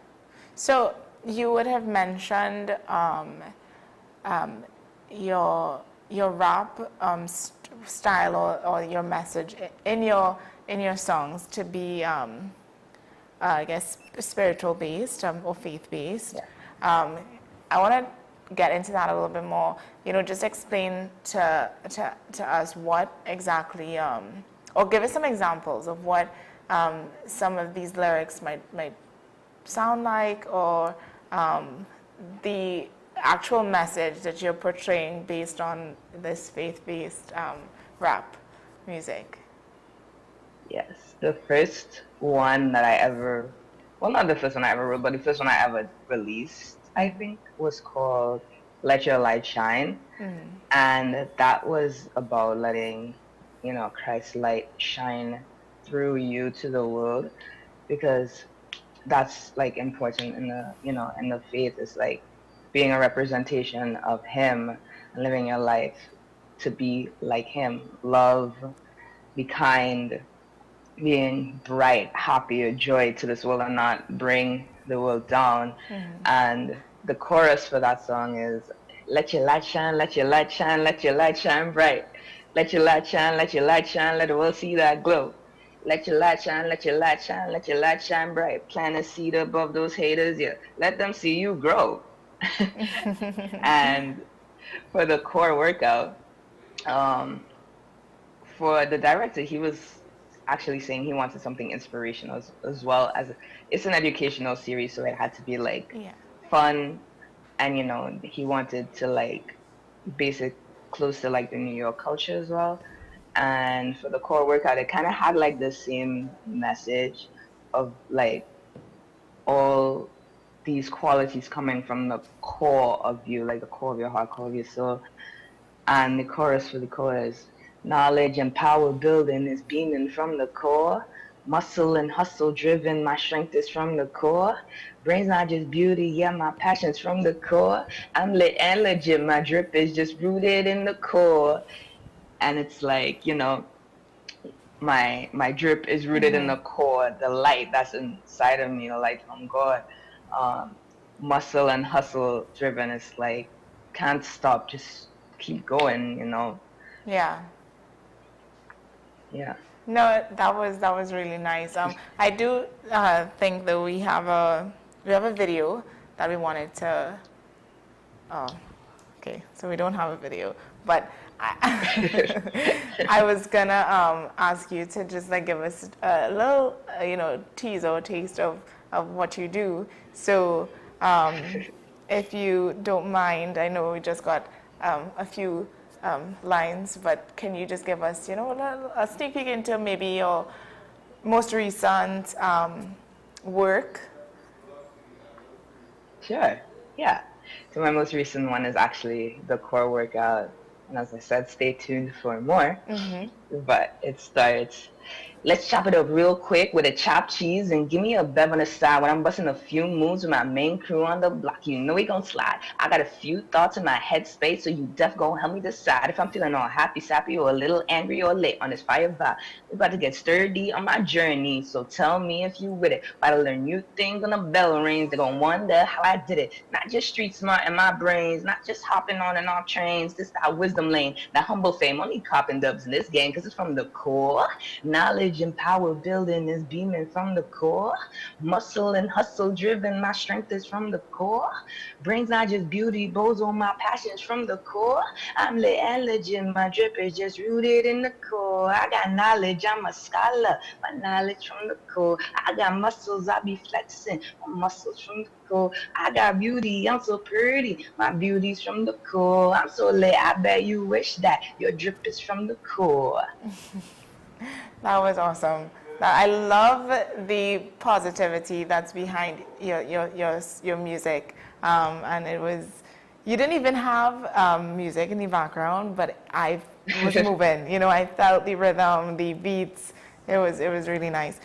So you would have mentioned your rap style or your message in your songs to be I guess spiritual based or faith based. I want to get into that a little bit more. You know, just explain to us what exactly or give us some examples of what some of these lyrics might sound like, or the actual message that you're portraying based on this faith-based rap music. Yes, the first one that I ever, well, not the first one I ever wrote, but the first one I ever released, I think, was called Let Your Light Shine. And that was about letting, you know, Christ's light shine through you to the world, because that's like important in the, you know, in the faith, is like being a representation of him and living your life to be like him. Love, be kind, being bright, happy, or joy to this world, and not bring the world down. And the chorus for that song is, let your light shine, let your light shine, let your light shine bright. Let your light shine, let your light shine, let the world see that glow. Let your light shine, let your light shine, let your light shine bright. Plant a seed above those haters, yeah. Let them see you grow. And for the core workout, for the director, he was actually saying he wanted something inspirational as well as, it's an educational series, so it had to be like fun, and you know, he wanted to like basic close to like the New York culture as well. And for the core workout, it kind of had like the same message of like all these qualities coming from the core of you, like the core of your heart, core of your soul. And the chorus for the core is, knowledge and power building is beaming from the core. Muscle and hustle driven, my strength is from the core. Brain's not just beauty, yeah, my passion's from the core. I'm lit and legit, my drip is just rooted in the core. And it's like, you know, my drip is rooted in the core, the light that's inside of me, the light from God. Muscle and hustle driven, it's like, can't stop, just keep going, you know. Yeah. Yeah. No, that was really nice. I do think that we have a video that we wanted to. Oh, okay. So we don't have a video, but I was gonna ask you to just like give us a little, you know, teaser or taste of what you do. So if you don't mind, I know we just got a few lines, but can you just give us, you know, a sneak peek into maybe your most recent work? Sure, yeah. So my most recent one is actually the core workout. And as I said, stay tuned for more. But it starts, let's chop it up real quick with a chopped cheese and give me a bev on the side when I'm busting a few moves with my main crew on the block. You know we gon' slide. I got a few thoughts in my headspace, so you def gon' help me decide if I'm feeling all happy, sappy, or a little angry or lit on this fire vibe. We about to get sturdy on my journey, so tell me if you with it. About to learn new things when the bell rings. They gon' wonder how I did it. Not just street smart in my brains, not just hopping on and off trains. This that wisdom lane, that humble fame. Only copping dubs in this game, cause it's from the core. Knowledge knowledge and power building is beaming from the core. Muscle and hustle driven, my strength is from the core. Brains not just beauty, bozo, my passions from the core. I'm lit and legit, my drip is just rooted in the core. I got knowledge, I'm a scholar, my knowledge from the core. I got muscles, I be flexing, my muscles from the core. I got beauty, I'm so pretty, my beauty's from the core. I'm so lit, I bet you wish that your drip is from the core. That was awesome. I love the positivity that's behind your music, and it was. You didn't even have music in the background, but I was moving. You know, I felt the rhythm, the beats. It was really nice.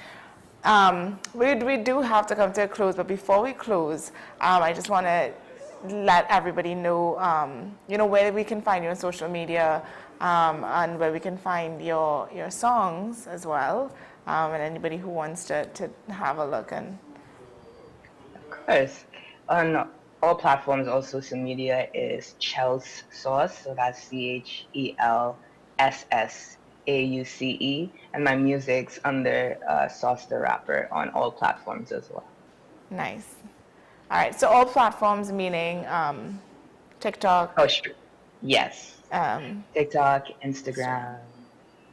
We do have to come to a close, but before we close, I just want to let everybody know, you know, where we can find you on social media, and where we can find your songs as well, and anybody who wants to have a look. And of course, on all platforms, all social media is Chels Sauce, so that's CHELSSAUCE, and my music's under Sauce the Rapper on all platforms as well. Nice. All right, so all platforms meaning TikTok? Oh, sure. Yes. TikTok, Instagram,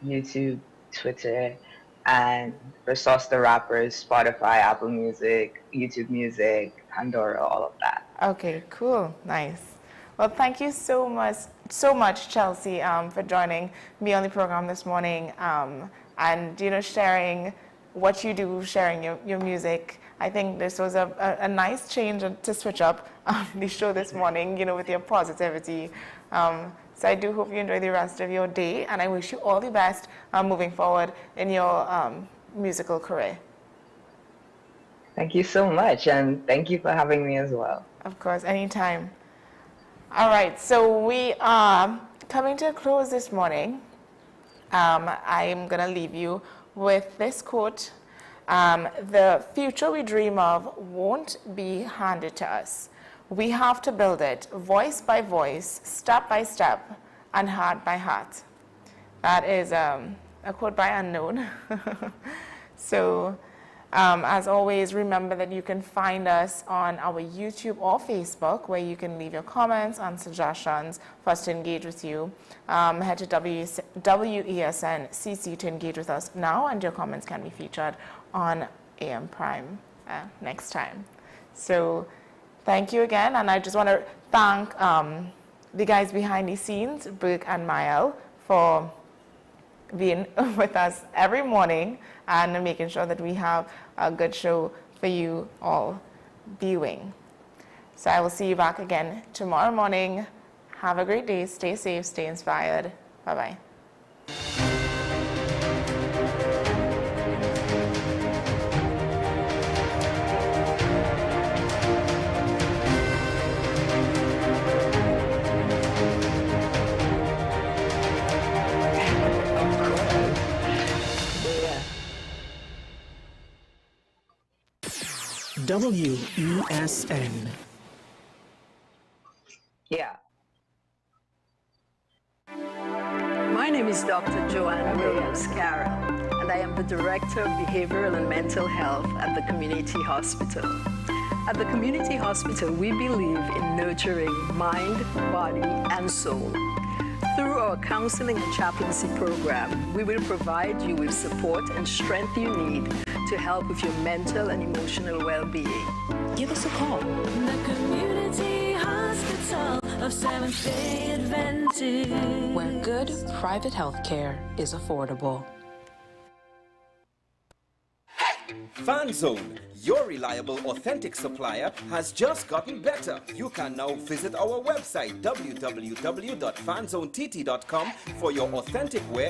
YouTube, Twitter, and for Sauce the Rappers, Spotify, Apple Music, YouTube Music, Pandora, all of that. Okay, cool, nice. Well, thank you so much, Chelsea, for joining me on the program this morning, and you know, sharing what you do, sharing your music. I think this was a nice change to switch up the show this morning, you know, with your positivity. So I do hope you enjoy the rest of your day, and I wish you all the best moving forward in your musical career. Thank you so much, and thank you for having me as well. Of course, anytime. All right, so we are coming to a close this morning. I'm going to leave you with this quote. The future we dream of won't be handed to us. We have to build it voice by voice, step by step, and heart by heart. That is a quote by Unknown. So, as always, remember that you can find us on our YouTube or Facebook, where you can leave your comments and suggestions for us to engage with you. Head to WESN CC to engage with us now, and your comments can be featured on AM Prime next time. So thank you again, and I just want to thank the guys behind the scenes, Burke and Mael, for being with us every morning and making sure that we have a good show for you all viewing. So I will see you back again tomorrow morning. Have a great day. Stay safe, stay inspired. Bye-bye. WESN. Yeah. My name is Dr. Joanna Williams-Carroll, and I am the Director of Behavioral and Mental Health at the Community Hospital. At the Community Hospital, we believe in nurturing mind, body, and soul. Through our counseling and chaplaincy program, we will provide you with support and strength you need to help with your mental and emotional well-being. Give us a call. The Community Hospital of Seventh-day Adventist, where good private health care is affordable. FanZone, your reliable, authentic supplier, has just gotten better. You can now visit our website www.fanzonett.com for your authentic wear